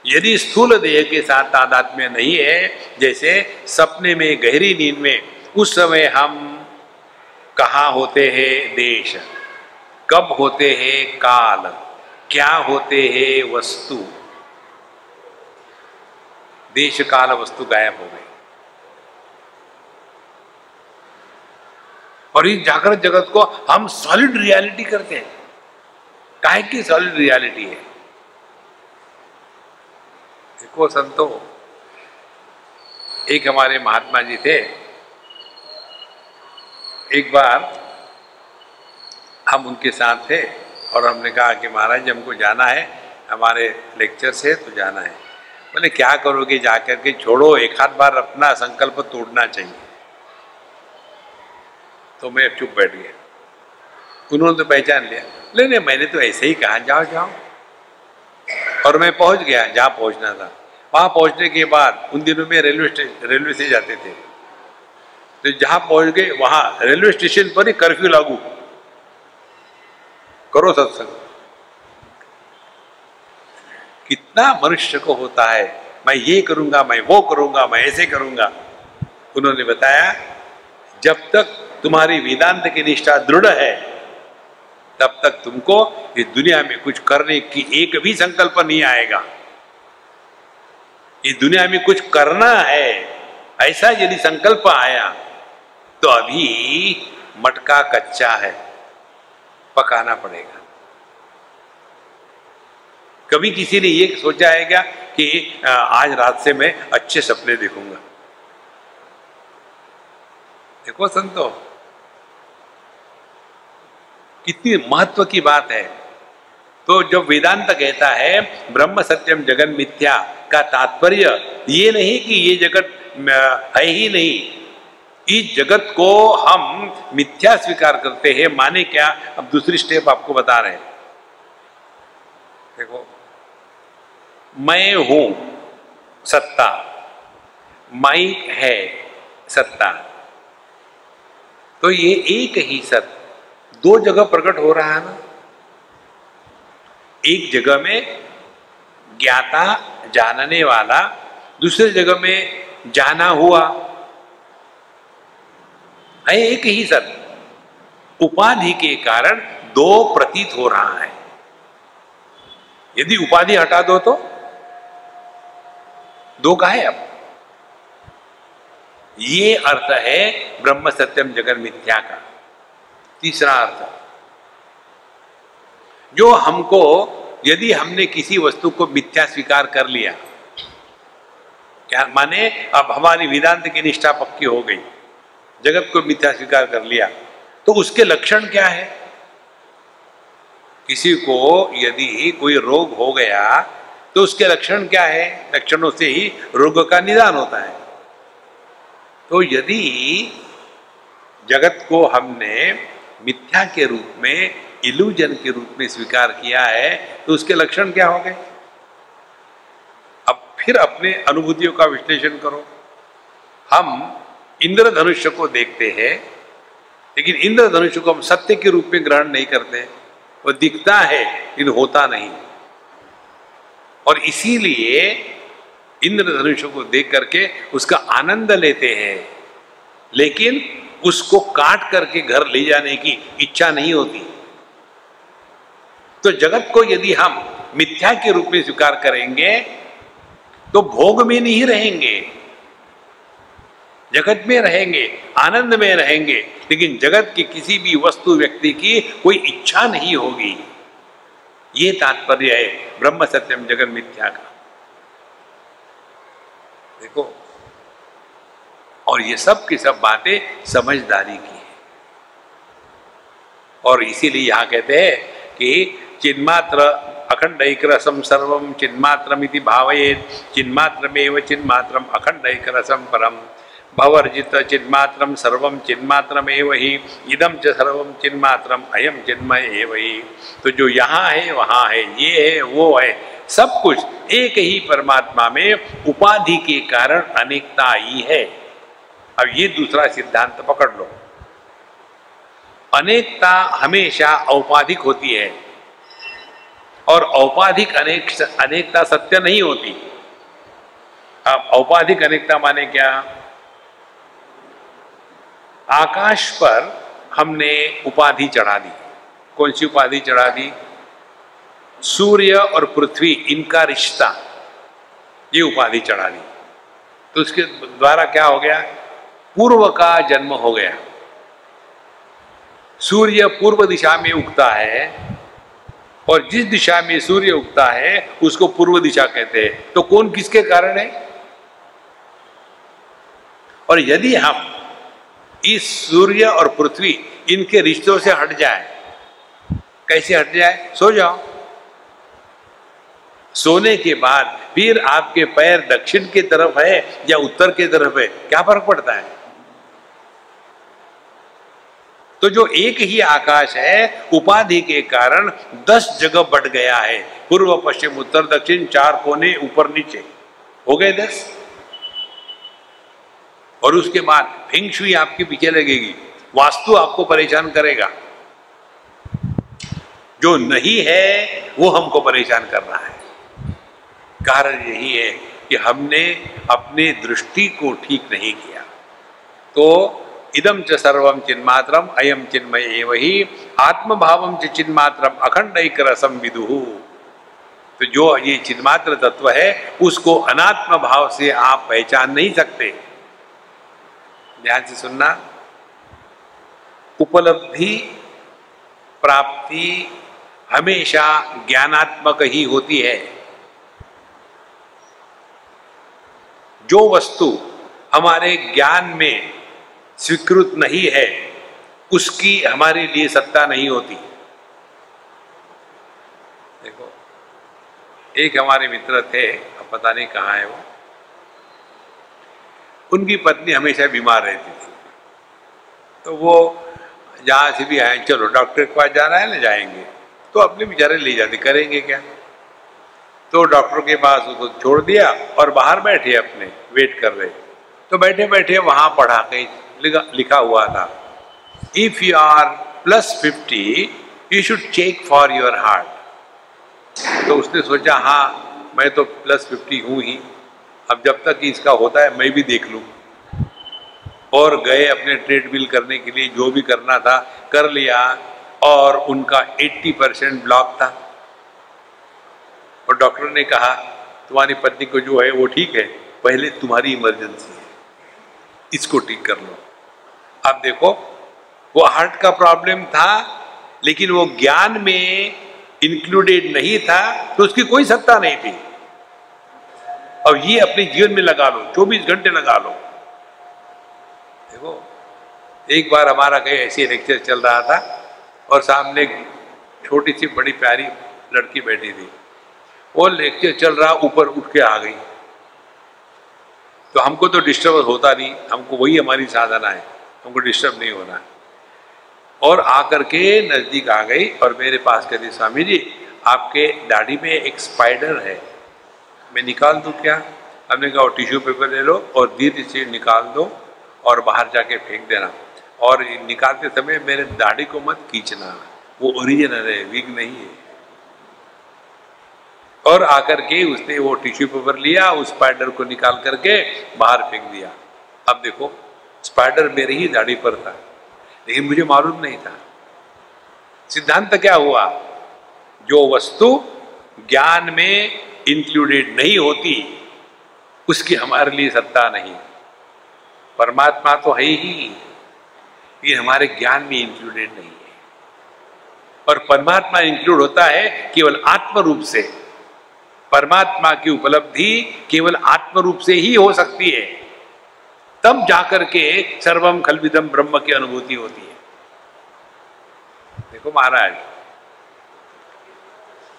यदि स्थूल देह के साथ तादात्म्य नहीं है, जैसे सपने में, गहरी नींद में, उस समय हम कहाँ होते हैं? देश। कब होते हैं? काल। क्या होते हैं? वस्तु। देश काल वस्तु गायब हो गई। और इस जागृत जगत को हम सॉलिड रियलिटी करते हैं। काहे की सॉलिड रियलिटी है? देखो संतो, एक हमारे महात्मा जी थे, एक बार हम उनके साथ थे और हमने कहा कि महाराज जी हमको जाना है, हमारे लेक्चर से तो जाना है। बोले क्या करोगे जाकर के? छोड़ो, एक आध बार अपना संकल्प तोड़ना चाहिए। तो मैं चुप बैठ गया। उन्होंने तो पहचान लिया, नहीं मैंने तो ऐसे ही कहा जाओ जाओ, और मैं पहुंच गया जहां पहुंचना था। वहां पहुंचने के बाद उन दिनों में रेलवे से जाते थे, तो जहां पहुंच गए वहां रेलवे स्टेशन पर ही कर्फ्यू लागू, करो सत्संग। कितना मनुष्य को होता है, मैं ये करूंगा, मैं वो करूंगा, मैं ऐसे करूंगा। उन्होंने बताया जब तक तुम्हारी वेदांत की निष्ठा दृढ़ है तब तक तुमको इस दुनिया में कुछ करने की एक भी संकल्प नहीं आएगा। इस दुनिया में कुछ करना है ऐसा यदि संकल्प आया तो अभी मटका कच्चा है, पकाना पड़ेगा। कभी किसी ने ये सोचा है क्या कि आज रात से मैं अच्छे सपने देखूंगा? देखो संतो, कितनी महत्व की बात है। तो जब वेदांत कहता है ब्रह्म सत्यम जगन मिथ्या का तात्पर्य ये नहीं कि ये जगत है ही नहीं, इस जगत को हम मिथ्या स्वीकार करते हैं। माने क्या? अब दूसरी स्टेप आपको बता रहे हैं। देखो, मैं हूं सत्ता, माइक है सत्ता, तो ये एक ही सत्य दो जगह प्रकट हो रहा है ना। एक जगह में ज्ञाता जानने वाला, दूसरी जगह में जाना हुआ है, एक ही सत्य। उपाधि के कारण दो प्रतीत हो रहा है। यदि उपाधि हटा दो तो दो गायब। ये अर्थ है ब्रह्म सत्यम जगत मिथ्या का। तीसरा अर्थ, जो हमको, यदि हमने किसी वस्तु को मिथ्या स्वीकार कर लिया, क्या माने अब हमारी वेदांत की निष्ठा पक्की हो गई, जगत को मिथ्या स्वीकार कर लिया, तो उसके लक्षण क्या है? किसी को यदि कोई रोग हो गया तो उसके लक्षण क्या है? लक्षणों से ही रोग का निदान होता है। तो यदि जगत को हमने मिथ्या के रूप में, इल्यूजन के रूप में स्वीकार किया है, तो उसके लक्षण क्या हो गए? अब फिर अपने अनुभूतियों का विश्लेषण करो। हम इंद्रधनुष को देखते हैं, लेकिन इंद्रधनुष को हम सत्य के रूप में ग्रहण नहीं करते। वो दिखता है लेकिन होता नहीं, और इसीलिए इंद्रधनुष को देख करके उसका आनंद लेते हैं, लेकिन उसको काट करके घर ले जाने की इच्छा नहीं होती। तो जगत को यदि हम मिथ्या के रूप में स्वीकार करेंगे तो भोग में नहीं रहेंगे, जगत में रहेंगे, आनंद में रहेंगे, लेकिन जगत की किसी भी वस्तु व्यक्ति की कोई इच्छा नहीं होगी। ये तात्पर्य है ब्रह्म सत्यम जगत मिथ्या का। देखो, और ये सब की सब बातें समझदारी की है। और इसीलिए यहां कहते हैं कि चिन्मात्र अखंडैक रसम सर्वम चिन्मात्रमिति भावयेत् चिन्मात्रमेव चिन्मात्रम अखंडैक रसम परम भवर्जित चिन्मात्रम सर्वम चिन्मात्रमेव ही इदम च सर्वम चिन्मात्रम अयम चिन्मय एव ही। तो जो यहाँ है वहाँ है, ये है वो है, सब कुछ एक ही परमात्मा में उपाधि के कारण अनेकता ही है। अब ये दूसरा सिद्धांत पकड़ लो, अनेकता हमेशा औपाधिक होती है और औपाधिक अनेकता सत्य नहीं होती। अब औपाधिक अनेकता माने क्या? आकाश पर हमने उपाधि चढ़ा दी। कौन सी उपाधि चढ़ा दी? सूर्य और पृथ्वी, इनका रिश्ता, ये उपाधि चढ़ा दी। तो उसके द्वारा क्या हो गया? पूर्व का जन्म हो गया। सूर्य पूर्व दिशा में उगता है और जिस दिशा में सूर्य उगता है उसको पूर्व दिशा कहते हैं। तो कौन किसके कारण है? और यदि हम इस सूर्य और पृथ्वी इनके रिश्तों से हट जाए, कैसे हट जाए? सो जाओ, सोने के बाद फिर आपके पैर दक्षिण की तरफ है या उत्तर की तरफ है, क्या फर्क पड़ता है? तो जो एक ही आकाश है, उपाधि के कारण 10 जगह बट गया है, पूर्व पश्चिम उत्तर दक्षिण, 4 कोने ऊपर नीचे, हो गए 10। और उसके बाद फेंग शुई आपके पीछे लगेगी, वास्तु आपको परेशान करेगा। जो नहीं है वो हमको परेशान कर रहा है। कारण यही है कि हमने अपने दृष्टि को ठीक नहीं किया। तो इदम च सर्वम चिन्मात्रम अयम चिन्मय एव ही आत्मभावम च चिन्मात्रम अखंडैक रसम विदुहु। तो जो ये चिन्मात्र तत्व है उसको अनात्म भाव से आप पहचान नहीं सकते। ध्यान से सुनना, उपलब्धि प्राप्ति हमेशा ज्ञानात्मक ही होती है। जो वस्तु हमारे ज्ञान में स्वीकृत नहीं है उसकी हमारे लिए सत्ता नहीं होती। देखो, एक हमारे मित्र थे, अब पता नहीं कहाँ है वो, उनकी पत्नी हमेशा बीमार रहती थी। तो वो जहाँ से भी आए, चलो डॉक्टर के पास जाना है ना, जाएंगे, तो अपने बेचारे ले जाते, करेंगे क्या? तो डॉक्टर के पास उसको छोड़ दिया और बाहर बैठे अपने वेट कर रहे। तो बैठे बैठे वहाँ पढ़ा, कहीं लिखा हुआ था, if you are +50 you should check for your heart. तो उसने सोचा, हाँ मैं तो +50 हूँ ही, अब जब तक इसका होता है मैं भी देख लूँ। और गए अपने ट्रेडमिल करने के लिए, जो भी करना था कर लिया, और उनका 80% ब्लॉक था। और डॉक्टर ने कहा, तुम्हारी पत्नी को जो है वो ठीक है, पहले तुम्हारी इमरजेंसी है, इसको ठीक कर लो। अब देखो, वो हार्ट का प्रॉब्लम था लेकिन वो ज्ञान में इंक्लूडेड नहीं था, तो उसकी कोई सत्ता नहीं थी। और ये अपने जीवन में लगा लो, 24 घंटे लगा लो। देखो, एक बार हमारा कहीं ऐसे लेक्चर चल रहा था और सामने एक छोटी सी बड़ी प्यारी लड़की बैठी थी। वो लेक्चर चल रहा, ऊपर उठ के आ गई। तो हमको तो डिस्टर्ब होता नहीं, हमको वही हमारी साधना है, हमको डिस्टर्ब नहीं होना। और आकर के नजदीक आ गई और मेरे पास कहती, स्वामी जी आपके दाढ़ी में एक स्पाइडर है, मैं निकाल दूं क्या? हमने कहा टिश्यू पेपर ले लो और धीरे से निकाल दो और बाहर जाके फेंक देना। और निकालते समय मेरे दाढ़ी को मत खींचना, वो ओरिजिनल है, विग नहीं है। और आकर के उसने वो टिश्यू पेपर लिया, उस स्पाइडर को निकाल करके बाहर फेंक दिया। अब देखो, स्पाइडर मेरे ही दाढ़ी पर था लेकिन मुझे मालूम नहीं था। सिद्धांत क्या हुआ? जो वस्तु ज्ञान में इंक्लूडेड नहीं होती उसकी हमारे लिए सत्ता नहीं। परमात्मा तो है ही, ये हमारे ज्ञान में इंक्लूडेड नहीं है। और परमात्मा इंक्लूड होता है केवल आत्म रूप से। परमात्मा की उपलब्धि केवल आत्म रूप से ही हो सकती है, तब जाकर के सर्वम खल्विदम ब्रह्म की अनुभूति होती है। देखो महाराज,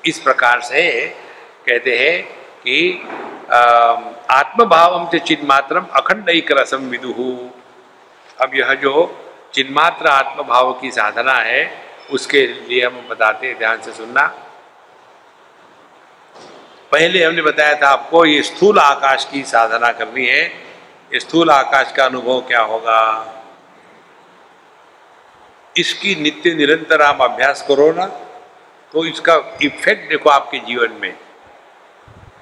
इस प्रकार से कहते हैं कि आत्मभावम च चिन्मात्रम अखंडैक रसम विदुहु। अब यह जो चिन्मात्र आत्मभाव की साधना है उसके लिए हम बताते हैं, ध्यान से सुनना। पहले हमने बताया था आपको ये स्थूल आकाश की साधना करनी है। ये स्थूल आकाश का अनुभव क्या होगा? इसकी नित्य निरंतर आप अभ्यास करो ना, तो इसका इफेक्ट देखो आपके जीवन में।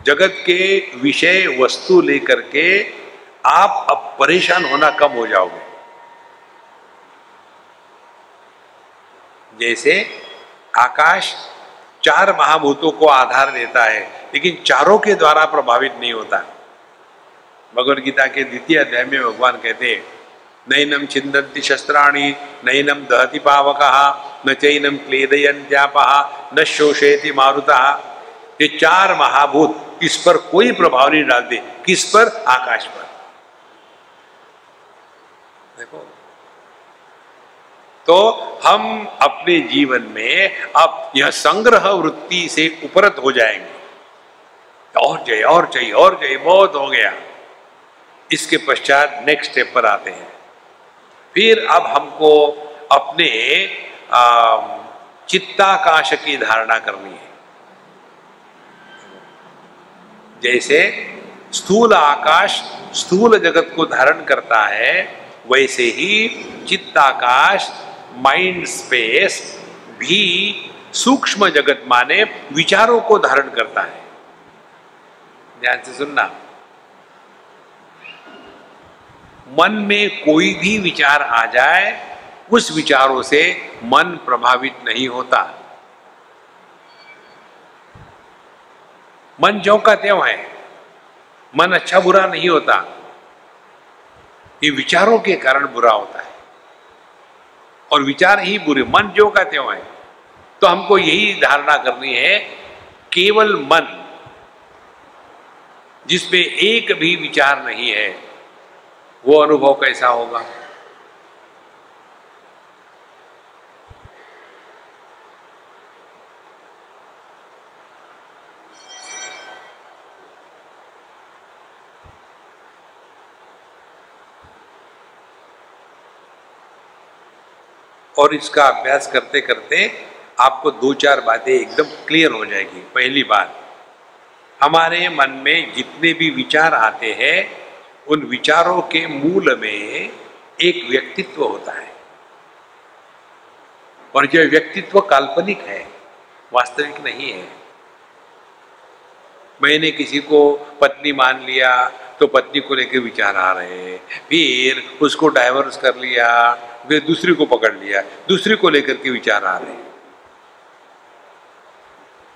जगत के विषय वस्तु लेकर के आप अब परेशान होना कम हो जाओगे। जैसे आकाश 4 महाभूतों को आधार देता है लेकिन चारों के द्वारा प्रभावित नहीं होता। भगवद गीता के 2 अध्याय में भगवान कहते हैं, नैनम छिन्दन्ति शस्त्राणि नैनम दहति पावकः न चैनम क्लेदयन्त्यापः न शोषयति मारुतः। ये 4 महाभूत इस पर कोई प्रभाव नहीं डालते। किस पर? आकाश पर। देखो, तो हम अपने जीवन में अब यह संग्रह वृत्ति से उपरत हो जाएंगे। और चाहिए, और चाहिए, और चाहिए, बहुत हो गया। इसके पश्चात नेक्स्ट स्टेप पर आते हैं। फिर अब हमको अपने चित्ताकाश की धारणा करनी है। जैसे स्थूल आकाश स्थूल जगत को धारण करता है, वैसे ही चित्ताकाश माइंड स्पेस भी सूक्ष्म जगत माने विचारों को धारण करता है। ध्यान से सुनना। मन में कोई भी विचार आ जाए, उस विचारों से मन प्रभावित नहीं होता। मन ज्यों का त्यों है, मन अच्छा बुरा नहीं होता, ये विचारों के कारण बुरा होता है। और विचार ही बुरे, मन ज्यों का त्यों है। तो हमको यही धारणा करनी है, केवल मन जिसमें एक भी विचार नहीं है, वो अनुभव कैसा होगा? और इसका अभ्यास करते करते आपको 2-4 बातें एकदम क्लियर हो जाएगी। पहली बात, हमारे मन में जितने भी विचार आते हैं, उन विचारों के मूल में एक व्यक्तित्व होता है। और यह व्यक्तित्व काल्पनिक है, वास्तविक नहीं है। मैंने किसी को पत्नी मान लिया तो पत्नी को लेकर विचार आ रहे हैं, फिर उसको डाइवर्स कर लिया, फिर दूसरी को पकड़ लिया, दूसरी को लेकर के विचार आ रहे हैं।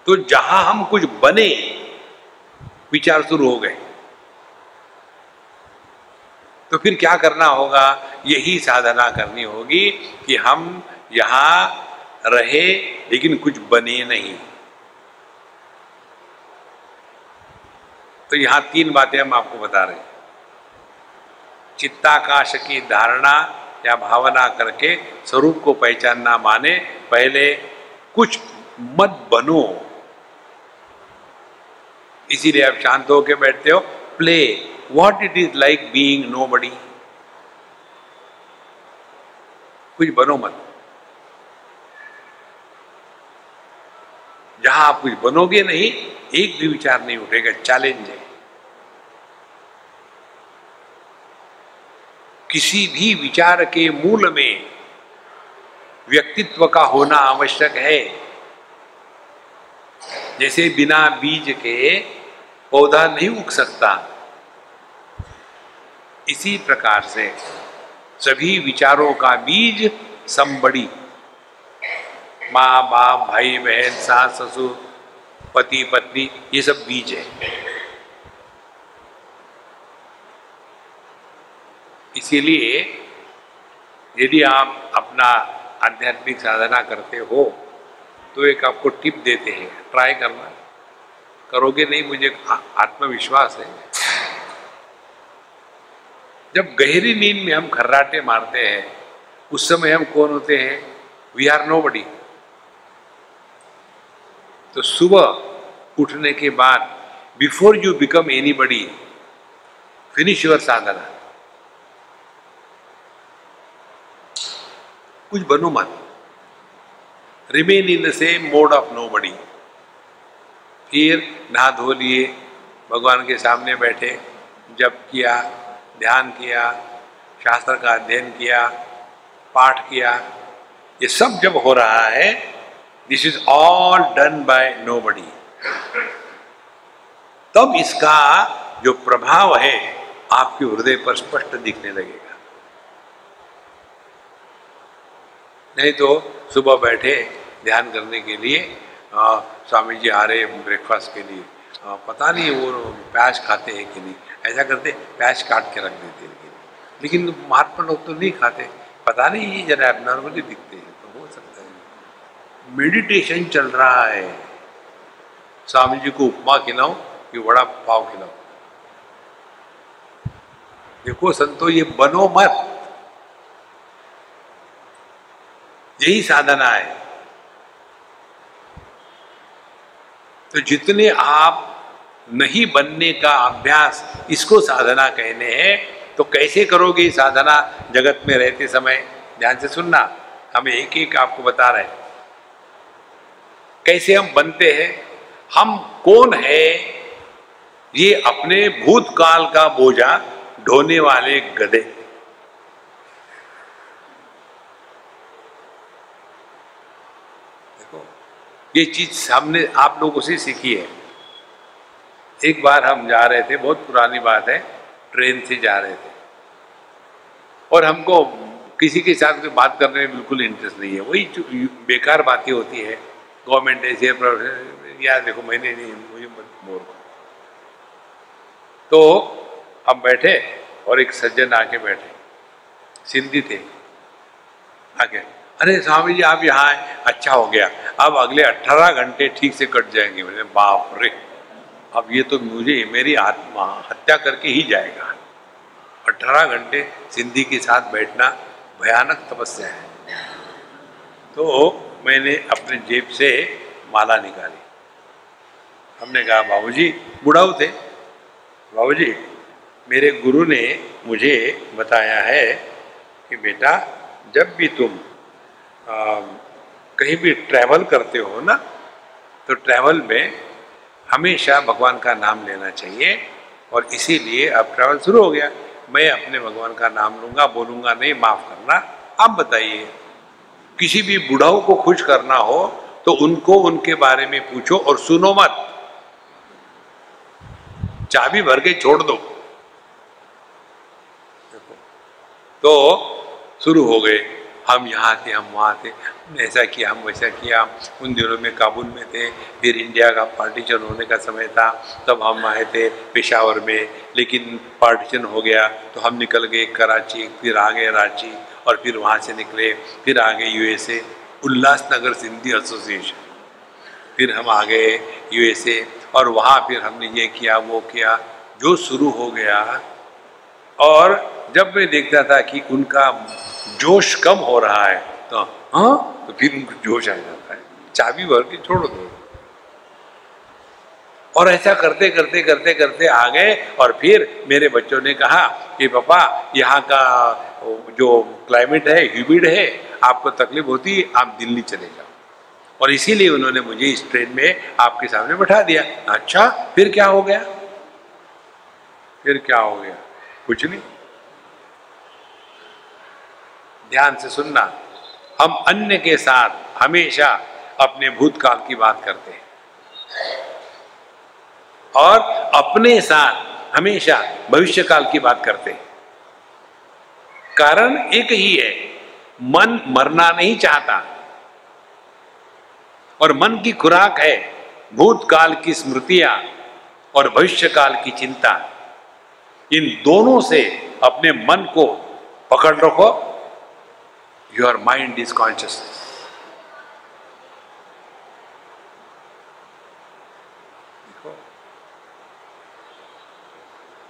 तो जहां हम कुछ बने, विचार शुरू हो गए। तो फिर क्या करना होगा? यही साधना करनी होगी कि हम यहां रहे लेकिन कुछ बने नहीं। तो यहां 3 बातें हम आपको बता रहे हैं। चित्ताकाश की धारणा या भावना करके स्वरूप को पहचानना माने पहले कुछ मत बनो। इसीलिए आप शांत होकर बैठते हो। Play what it is like being nobody. कुछ बनो मत। जहां आप कुछ बनोगे नहीं, एक भी विचार नहीं उठेगा। चैलेंज है। किसी भी विचार के मूल में व्यक्तित्व का होना आवश्यक है। जैसे बिना बीज के पौधा नहीं उग सकता, इसी प्रकार से सभी विचारों का बीज समबड़ी, माँ बाप, भाई बहन, सास ससुर, पति पत्नी, ये सब बीज है। इसीलिए यदि आप अपना आध्यात्मिक साधना करते हो तो एक आपको टिप देते हैं, ट्राई करना। करोगे नहीं, मुझे आत्मविश्वास है। जब गहरी नींद में हम खर्राटे मारते हैं, उस समय हम कौन होते हैं? We are nobody. तो सुबह उठने के बाद, before you become anybody, finish your sadhana. कुछ बनो मत। Remain in the same mode of nobody. फिर नहा धो लिए, भगवान के सामने बैठे, जप किया, ध्यान किया, शास्त्र का अध्ययन किया, पाठ किया। ये सब जब हो रहा है, this is all done by nobody. तब इसका जो प्रभाव है आपके हृदय पर स्पष्ट दिखने लगेगा। नहीं तो सुबह बैठे ध्यान करने के लिए, स्वामी जी आ रहे ब्रेकफास्ट के लिए, पता नहीं वो प्याज खाते हैं कि नहीं। ऐसा करते, प्याज काट के रख देते हैं, लेकिन महात्मा लोग तो नहीं खाते। पता नहीं, ये जरा एबनॉर्मली दिखते हैं, तो हो सकता है मेडिटेशन चल रहा है। स्वामी जी को उपमा खिलाओ कि वड़ा पाव खिलाओ। देखो संतो, ये बनो मत। यही साधना है। तो जितने आप नहीं बनने का अभ्यास, इसको साधना कहने हैं। तो कैसे करोगे साधना जगत में रहते समय? ध्यान से सुनना, हमें एक एक आपको बता रहे हैं कैसे हम बनते हैं। हम कौन है? ये अपने भूतकाल का बोझा ढोने वाले गधे। देखो, ये चीज हमने आप लोगों से सीखी है। एक बार हम जा रहे थे, बहुत पुरानी बात है, ट्रेन से जा रहे थे और हमको किसी के साथ कोई बात करने में बिल्कुल इंटरेस्ट नहीं है। वही बेकार बातें होती है, गवर्नमेंट ऐसे, यार देखो मैंने नहीं, मुझे मत बोल। तो हम बैठे और एक सज्जन आके बैठे, सिंधी थे। आके, अरे स्वामी जी आप यहाँ आए, अच्छा हो गया, अब अगले 18 घंटे ठीक से कट जाएंगे। मैंने, बाप रे, अब ये तो मुझे मेरी आत्मा हत्या करके ही जाएगा। 18 घंटे सिंधी के साथ बैठना भयानक तपस्या है। तो मैंने अपने जेब से माला निकाली। हमने कहा, बाबूजी, बुढ़ाऊ थे, बाबूजी मेरे गुरु ने मुझे बताया है कि बेटा जब भी तुम कहीं भी ट्रैवल करते हो ना, तो ट्रैवल में हमेशा भगवान का नाम लेना चाहिए। और इसीलिए अब ट्रैवल शुरू हो गया, मैं अपने भगवान का नाम लूंगा, बोलूंगा नहीं, माफ करना। आप बताइए, किसी भी बुढ़ाऊ को खुश करना हो तो उनको उनके बारे में पूछो और सुनो मत, चाबी भर के छोड़ दो। तो शुरू हो गए, हम यहाँ थे, हम वहाँ थे, हमने ऐसा किया, हम वैसा किया। उन दिनों में काबुल में थे, फिर इंडिया का पार्टीशन होने का समय था, तब हम आए थे पेशावर में, लेकिन पार्टीशन हो गया तो हम निकल गए कराची, फिर आ गए रांची, और फिर वहाँ से निकले, फिर आ गए यूएसए, उल्लासनगर सिंधी एसोसिएशन, फिर हम आ गए यूएसए, और वहाँ फिर हमने ये किया वो किया, जो शुरू हो गया। और जब मैं देखता था कि उनका जोश कम हो रहा है तो हाँ, तो फिर उनको जोश आ जाता है, चाबी भर के छोड़ो दो। और ऐसा करते करते करते करते आ गए। और फिर मेरे बच्चों ने कहा कि पापा, यहाँ का जो क्लाइमेट है ह्यूमिड है, आपको तकलीफ होती है, आप दिल्ली चले जाओ। और इसीलिए उन्होंने मुझे इस ट्रेन में आपके सामने बैठा दिया। अच्छा, फिर क्या हो गया? फिर क्या हो गया? कुछ नहीं। ध्यान से सुनना, हम अन्य के साथ हमेशा अपने भूतकाल की बात करते हैं और अपने साथ हमेशा भविष्यकाल की बात करते हैं। कारण एक ही है, मन मरना नहीं चाहता, और मन की खुराक है भूतकाल की स्मृतियां और भविष्यकाल की चिंता। इन दोनों से अपने मन को पकड़ रखो। Your mind is consciousness.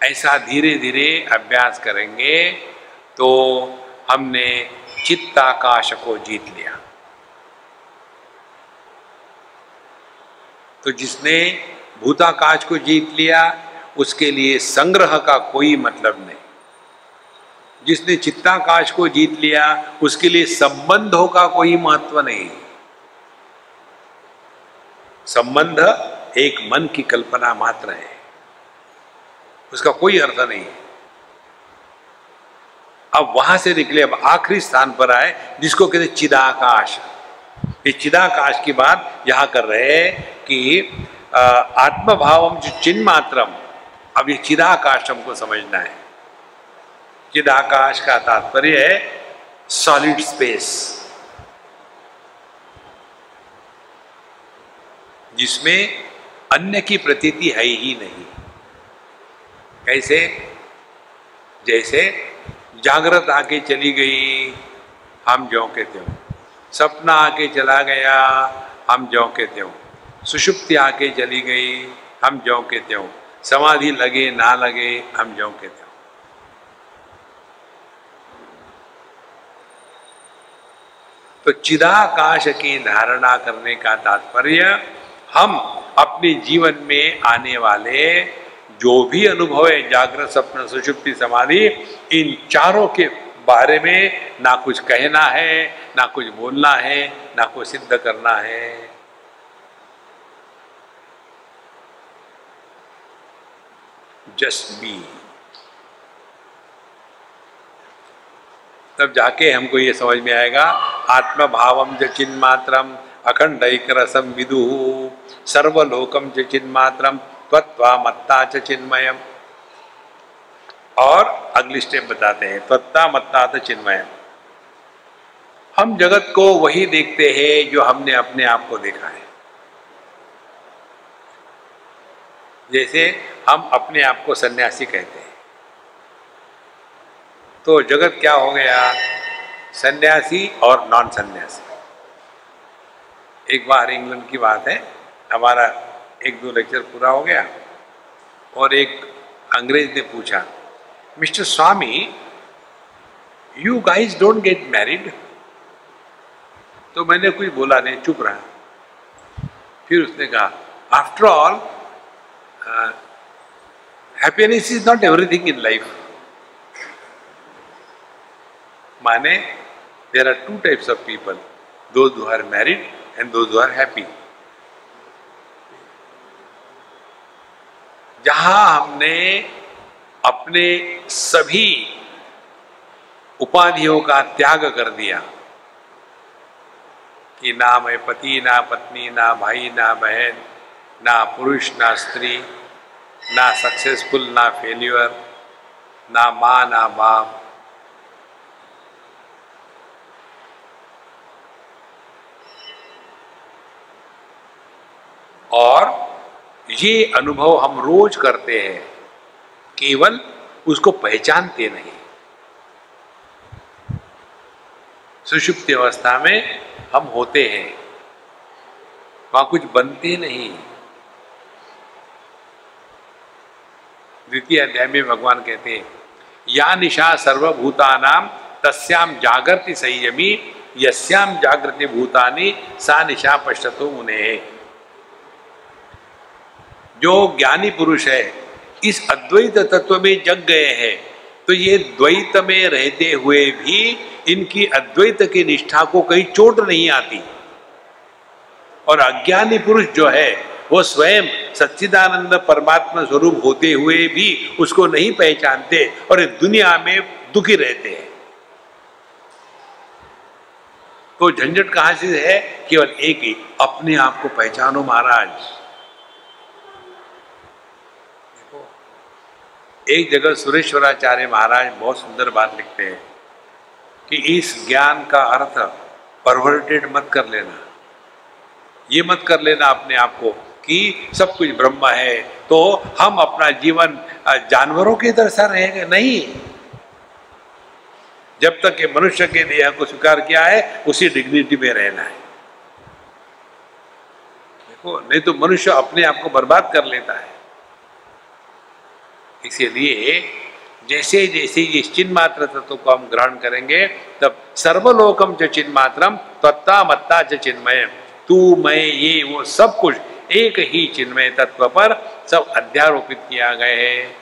ऐसा धीरे धीरे अभ्यास करेंगे तो हमने चित्ताकाश को जीत लिया। तो जिसने भूताकाश को जीत लिया उसके लिए संग्रह का कोई मतलब नहीं। जिसने चित्ताकाश को जीत लिया उसके लिए संबंधों का कोई महत्व नहीं। संबंध एक मन की कल्पना मात्र है, उसका कोई अर्थ नहीं। अब वहां से निकले, अब आखिरी स्थान पर आए जिसको कहते चिदाकाश। ये चिदाकाश की बात यहां कर रहे हैं कि आत्मभावम जो चिन्ह मात्रम। अब ये चिदाकाश हमको समझना है। चिदाकाश का तात्पर्य है सॉलिड स्पेस, जिसमें अन्य की प्रतीति है ही नहीं। कैसे? जैसे जागृत आके चली गई, हम ज्यों के त्यों। सपना आके चला गया, हम ज्यों के त्यों। सुषुप्ति आके चली गई, हम ज्यों के त्यों। समाधि लगे ना लगे, हम ज्यों के त्यों। तो चिदाकाश की धारणा करने का तात्पर्य, हम अपने जीवन में आने वाले जो भी अनुभव है, जागृत स्वप्न सुषुप्ति समाधि, इन चारों के बारे में ना कुछ कहना है, ना कुछ बोलना है, ना कुछ सिद्ध करना है। Just be. तब जाके हमको ये समझ में आएगा, आत्मभावम च चिन्मात्रम अखंड रसम विदु सर्वलोकम च चिन्मात्रम त्वत्वा मत्ता च चिन्मयम। और अगली स्टेप बताते हैं, त्वत्ता मत्ता च चिन्मयम। हम जगत को वही देखते हैं जो हमने अपने आप को देखा है। जैसे हम अपने आप को सन्यासी कहते हैं, तो जगत क्या हो गया? सन्यासी और नॉन सन्यासी। एक बार इंग्लैंड की बात है, हमारा 1-2 लेक्चर पूरा हो गया और एक अंग्रेज ने पूछा, mister Swami, you guys don't get married. तो मैंने कुछ बोला नहीं, चुप रहा। फिर उसने कहा, after all happiness is not everything in life. माने there are 2 types of people, those who are married and those who are happy. जहां हमने अपने सभी उपाधियों का त्याग कर दिया कि ना मैं पति, ना पत्नी, ना भाई, ना बहन, ना पुरुष, ना स्त्री, ना सक्सेसफुल, ना फेल्यूर, ना माँ, ना बाप, और ये अनुभव हम रोज करते हैं, केवल उसको पहचानते नहीं। सुषुप्ति अवस्था में हम होते हैं, वहां कुछ बनते नहीं। द्वितीय अध्याय में भगवान कहते हैं, या निशा सर्वभूतानां तस्याम जागृति संयमी यस्याम जागृति भूतानि सा निशा पश्यतो मुनेः। जो ज्ञानी पुरुष है इस अद्वैत तत्व में जग गए हैं, तो ये द्वैत में रहते हुए भी इनकी अद्वैत की निष्ठा को कहीं चोट नहीं आती। और अज्ञानी पुरुष जो है वो स्वयं सच्चिदानंद परमात्मा स्वरूप होते हुए भी उसको नहीं पहचानते और दुनिया में दुखी रहते हैं। तो झंझट कहां से है? केवल एक ही, अपने आप को पहचानो महाराज। देखो, एक जगह सुरेश्वराचार्य महाराज बहुत सुंदर बात लिखते हैं कि इस ज्ञान का अर्थ परवर्टेड मत कर लेना। ये मत कर लेना अपने आप को कि सब कुछ ब्रह्म है तो हम अपना जीवन जानवरों की तरह सा रहेंगे। नहीं, जब तक ये मनुष्य के देह को स्वीकार किया है उसी डिग्निटी में रहना है। देखो, नहीं तो मनुष्य अपने आप को बर्बाद कर लेता है। इसीलिए जैसे जैसे ये चिन्ह मात्र तत्व को हम ग्रहण करेंगे तब सर्वलोकम च चिन्ह मात्रम तत्ता मत्ता च चिन्मय, तू मैं ये वो सब कुछ एक ही चिन्मय तत्व पर सब अध्यारोपित किया गए है।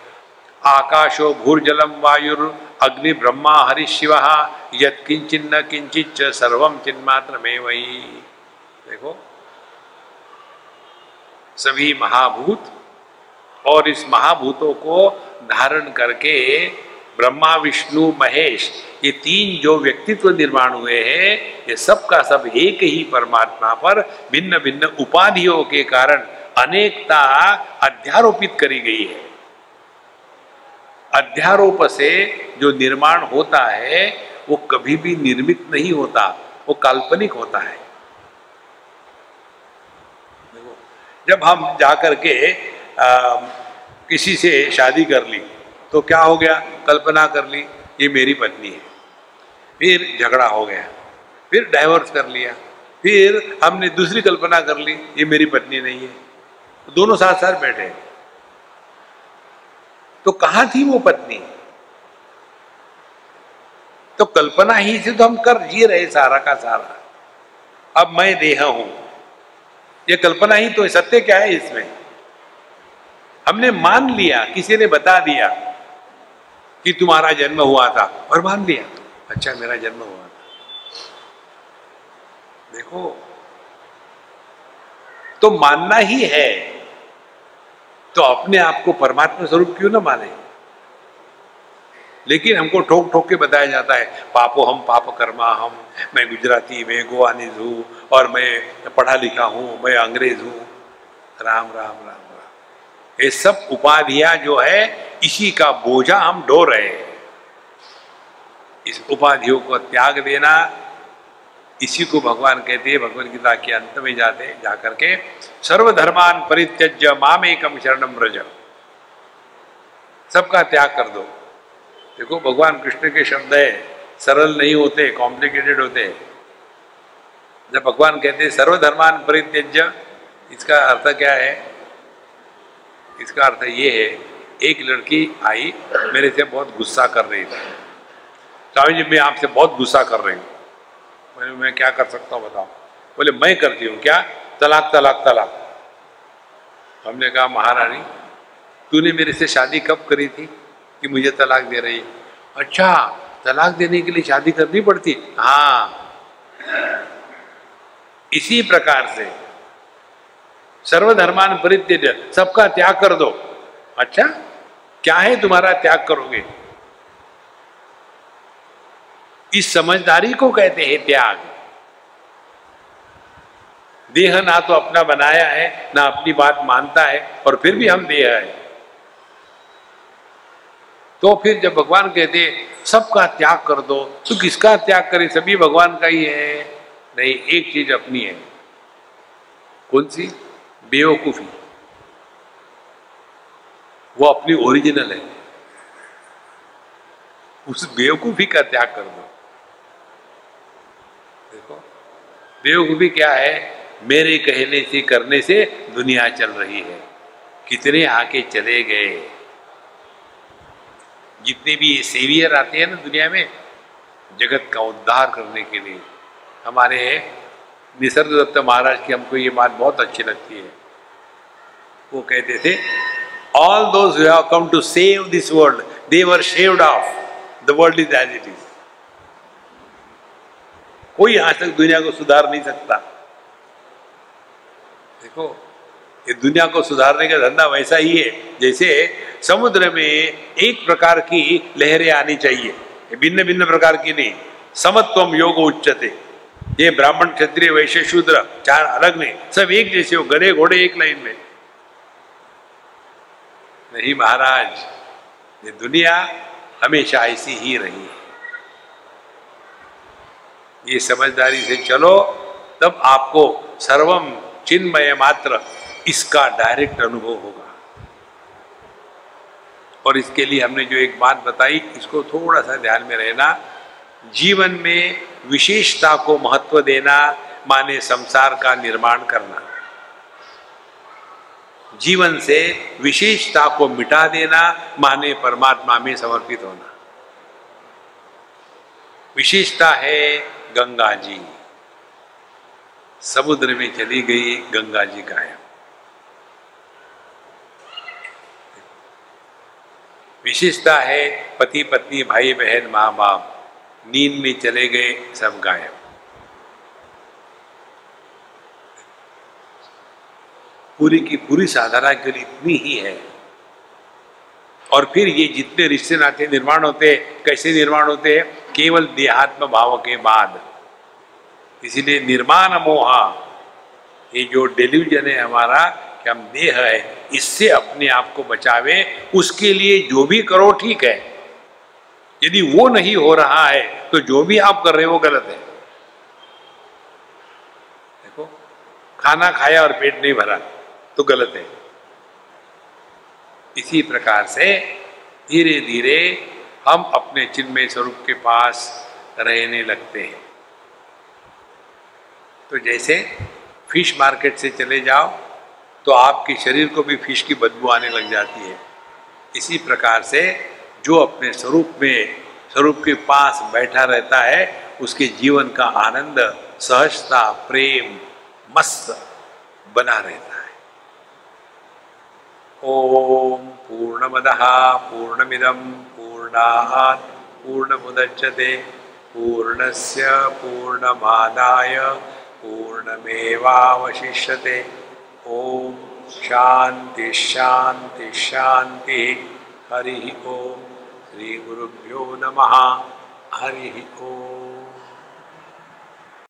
आकाशो भूर्जलम वायुर अग्नि ब्रह्मा हरि शिव यत् किंचिन्न किंचित सर्वम चिन्मात्र में वही। देखो, सभी महाभूत और इस महाभूतों को धारण करके ब्रह्मा विष्णु महेश ये तीन जो व्यक्तित्व निर्माण हुए हैं, ये सब का सब एक ही परमात्मा पर भिन्न भिन्न उपाधियों के कारण अनेकता अध्यारोपित करी गई है। अध्यारोप से जो निर्माण होता है वो कभी भी निर्मित नहीं होता, वो काल्पनिक होता है। जब हम जाकर के किसी से शादी कर ली तो क्या हो गया? कल्पना कर ली ये मेरी पत्नी है, फिर झगड़ा हो गया, फिर डाइवोर्स कर लिया, फिर हमने दूसरी कल्पना कर ली ये मेरी पत्नी नहीं है, तो दोनों साथ साथ बैठे। तो कहां थी वो पत्नी? तो कल्पना ही से तो हम कर जी रहे सारा का सारा। अब मैं देह हूं, ये कल्पना ही तो है। सत्य क्या है इसमें? हमने मान लिया, किसी ने बता दिया कि तुम्हारा जन्म हुआ था और मान लिया, अच्छा मेरा जन्म हुआ था। देखो, तो मानना ही है तो अपने आप को परमात्मा स्वरूप क्यों ना माने? लेकिन हमको ठोक ठोक के बताया जाता है पापो हम पाप कर्मा हम, मैं गुजराती, मैं गोवानीज हूं और मैं पढ़ा लिखा हूं, मैं अंग्रेज हूं। राम राम राम राम। ये सब उपाधियां जो है इसी का बोझा हम ढो रहे हैं। इस उपाधियों को त्याग देना, इसी को भगवान कहते हैं भगवद गीता के अंत में जाकर के सर्वधर्मान परित्यज्य मामेकम शरणम व्रज। सबका त्याग कर दो। देखो, भगवान कृष्ण के शब्द है, सरल नहीं होते, कॉम्प्लिकेटेड होते। जब भगवान कहते हैं सर्वधर्मान परित्यज्य, इसका अर्थ क्या है? इसका अर्थ ये है, एक लड़की आई मेरे से बहुत गुस्सा कर रही थी, स्वामी जी मैं आपसे बहुत गुस्सा कर रही हूँ। मैं क्या कर सकता हूँ बताओ? बोले मैं करती हूँ। क्या? तलाक तलाक तलाक। हमने कहा महारानी तूने मेरे से शादी कब करी थी कि मुझे तलाक दे रही? अच्छा, तलाक देने के लिए शादी करनी पड़ती? हाँ। इसी प्रकार से सर्वधर्मान परित्यज्य, सबका त्याग कर दो। अच्छा, क्या है तुम्हारा त्याग करोगे? इस समझदारी को कहते हैं त्याग। देह ना तो अपना बनाया है, ना अपनी बात मानता है, और फिर भी हम देह है। तो फिर जब भगवान कहते सबका त्याग कर दो, तो किसका त्याग करें? सभी भगवान का ही है। नहीं, एक चीज अपनी है। कौन सी? बेवकूफी, वो अपनी ओरिजिनल है। उस बेवकूफी का त्याग कर दो। देखो बेवकूफी क्या है, मेरे कहने से करने से दुनिया चल रही है। कितने आके चले गए, जितने भी सेवियर आते हैं ना दुनिया में जगत का उद्धार करने के लिए। हमारे निसर्ग दत्त महाराज की हमको ये बात बहुत अच्छी लगती है। वो कहते थे, all those who have come to save this world they were shaved off, the world is as it is. कोई आज तक दुनिया को सुधार नहीं सकता। देखो ये दुनिया को सुधारने का धंधा वैसा ही है जैसे समुद्र में एक प्रकार की लहरें आनी चाहिए, भिन्न भिन्न प्रकार की नहीं। समत्वम योग उच्चते, ये ब्राह्मण क्षत्रिय वैश्य शूद्र चार अलग नहीं, सब एक जैसे हो, गधे घोड़े एक लाइन में। नहीं महाराज, ये दुनिया हमेशा ऐसी ही रही है। ये समझदारी से चलो, तब आपको सर्वम चिन्मय मात्र इसका डायरेक्ट अनुभव होगा। और इसके लिए हमने जो एक बात बताई, इसको थोड़ा सा ध्यान में रहना। जीवन में विशेषता को महत्व देना माने संसार का निर्माण करना, जीवन से विशेषता को मिटा देना माने परमात्मा में समर्पित होना। विशेषता है गंगा जी, समुद्र में चली गई गंगा जी गायब। विशेषता है पति पत्नी भाई बहन माँ बाप, नींद में चले गए सब गायब। पूरी की पूरी साधना के लिए इतनी ही है। और फिर ये जितने रिश्ते नाते निर्माण होते, कैसे निर्माण होते हैं, केवल देहात्म भाव के बाद। इसीलिए निर्माण मोहा, ये जो डेल्यूजन है हमारा कि हम देह है, इससे अपने आप को बचावे, उसके लिए जो भी करो ठीक है। यदि वो नहीं हो रहा है तो जो भी आप कर रहे हो वो गलत है। देखो खाना खाया और पेट नहीं भरा तो गलत है। इसी प्रकार से धीरे धीरे हम अपने चिन्मय स्वरूप के पास रहने लगते हैं। तो जैसे फिश मार्केट से चले जाओ तो आपके शरीर को भी फिश की बदबू आने लग जाती है। इसी प्रकार से जो अपने स्वरूप के पास बैठा रहता है, उसके जीवन का आनंद, सहजता, प्रेम, मस्त बना रहता है। ओम पूर्णमदः पूर्णमिदं पूर्णात् पूर्णमुदच्यते पूर्णस्य पूर्णमादाय पूर्णमेवावशिष्यते। ओम शांति शांति शांति। हरि ओम। श्री गुरुभ्यो नमः। हरि ओम।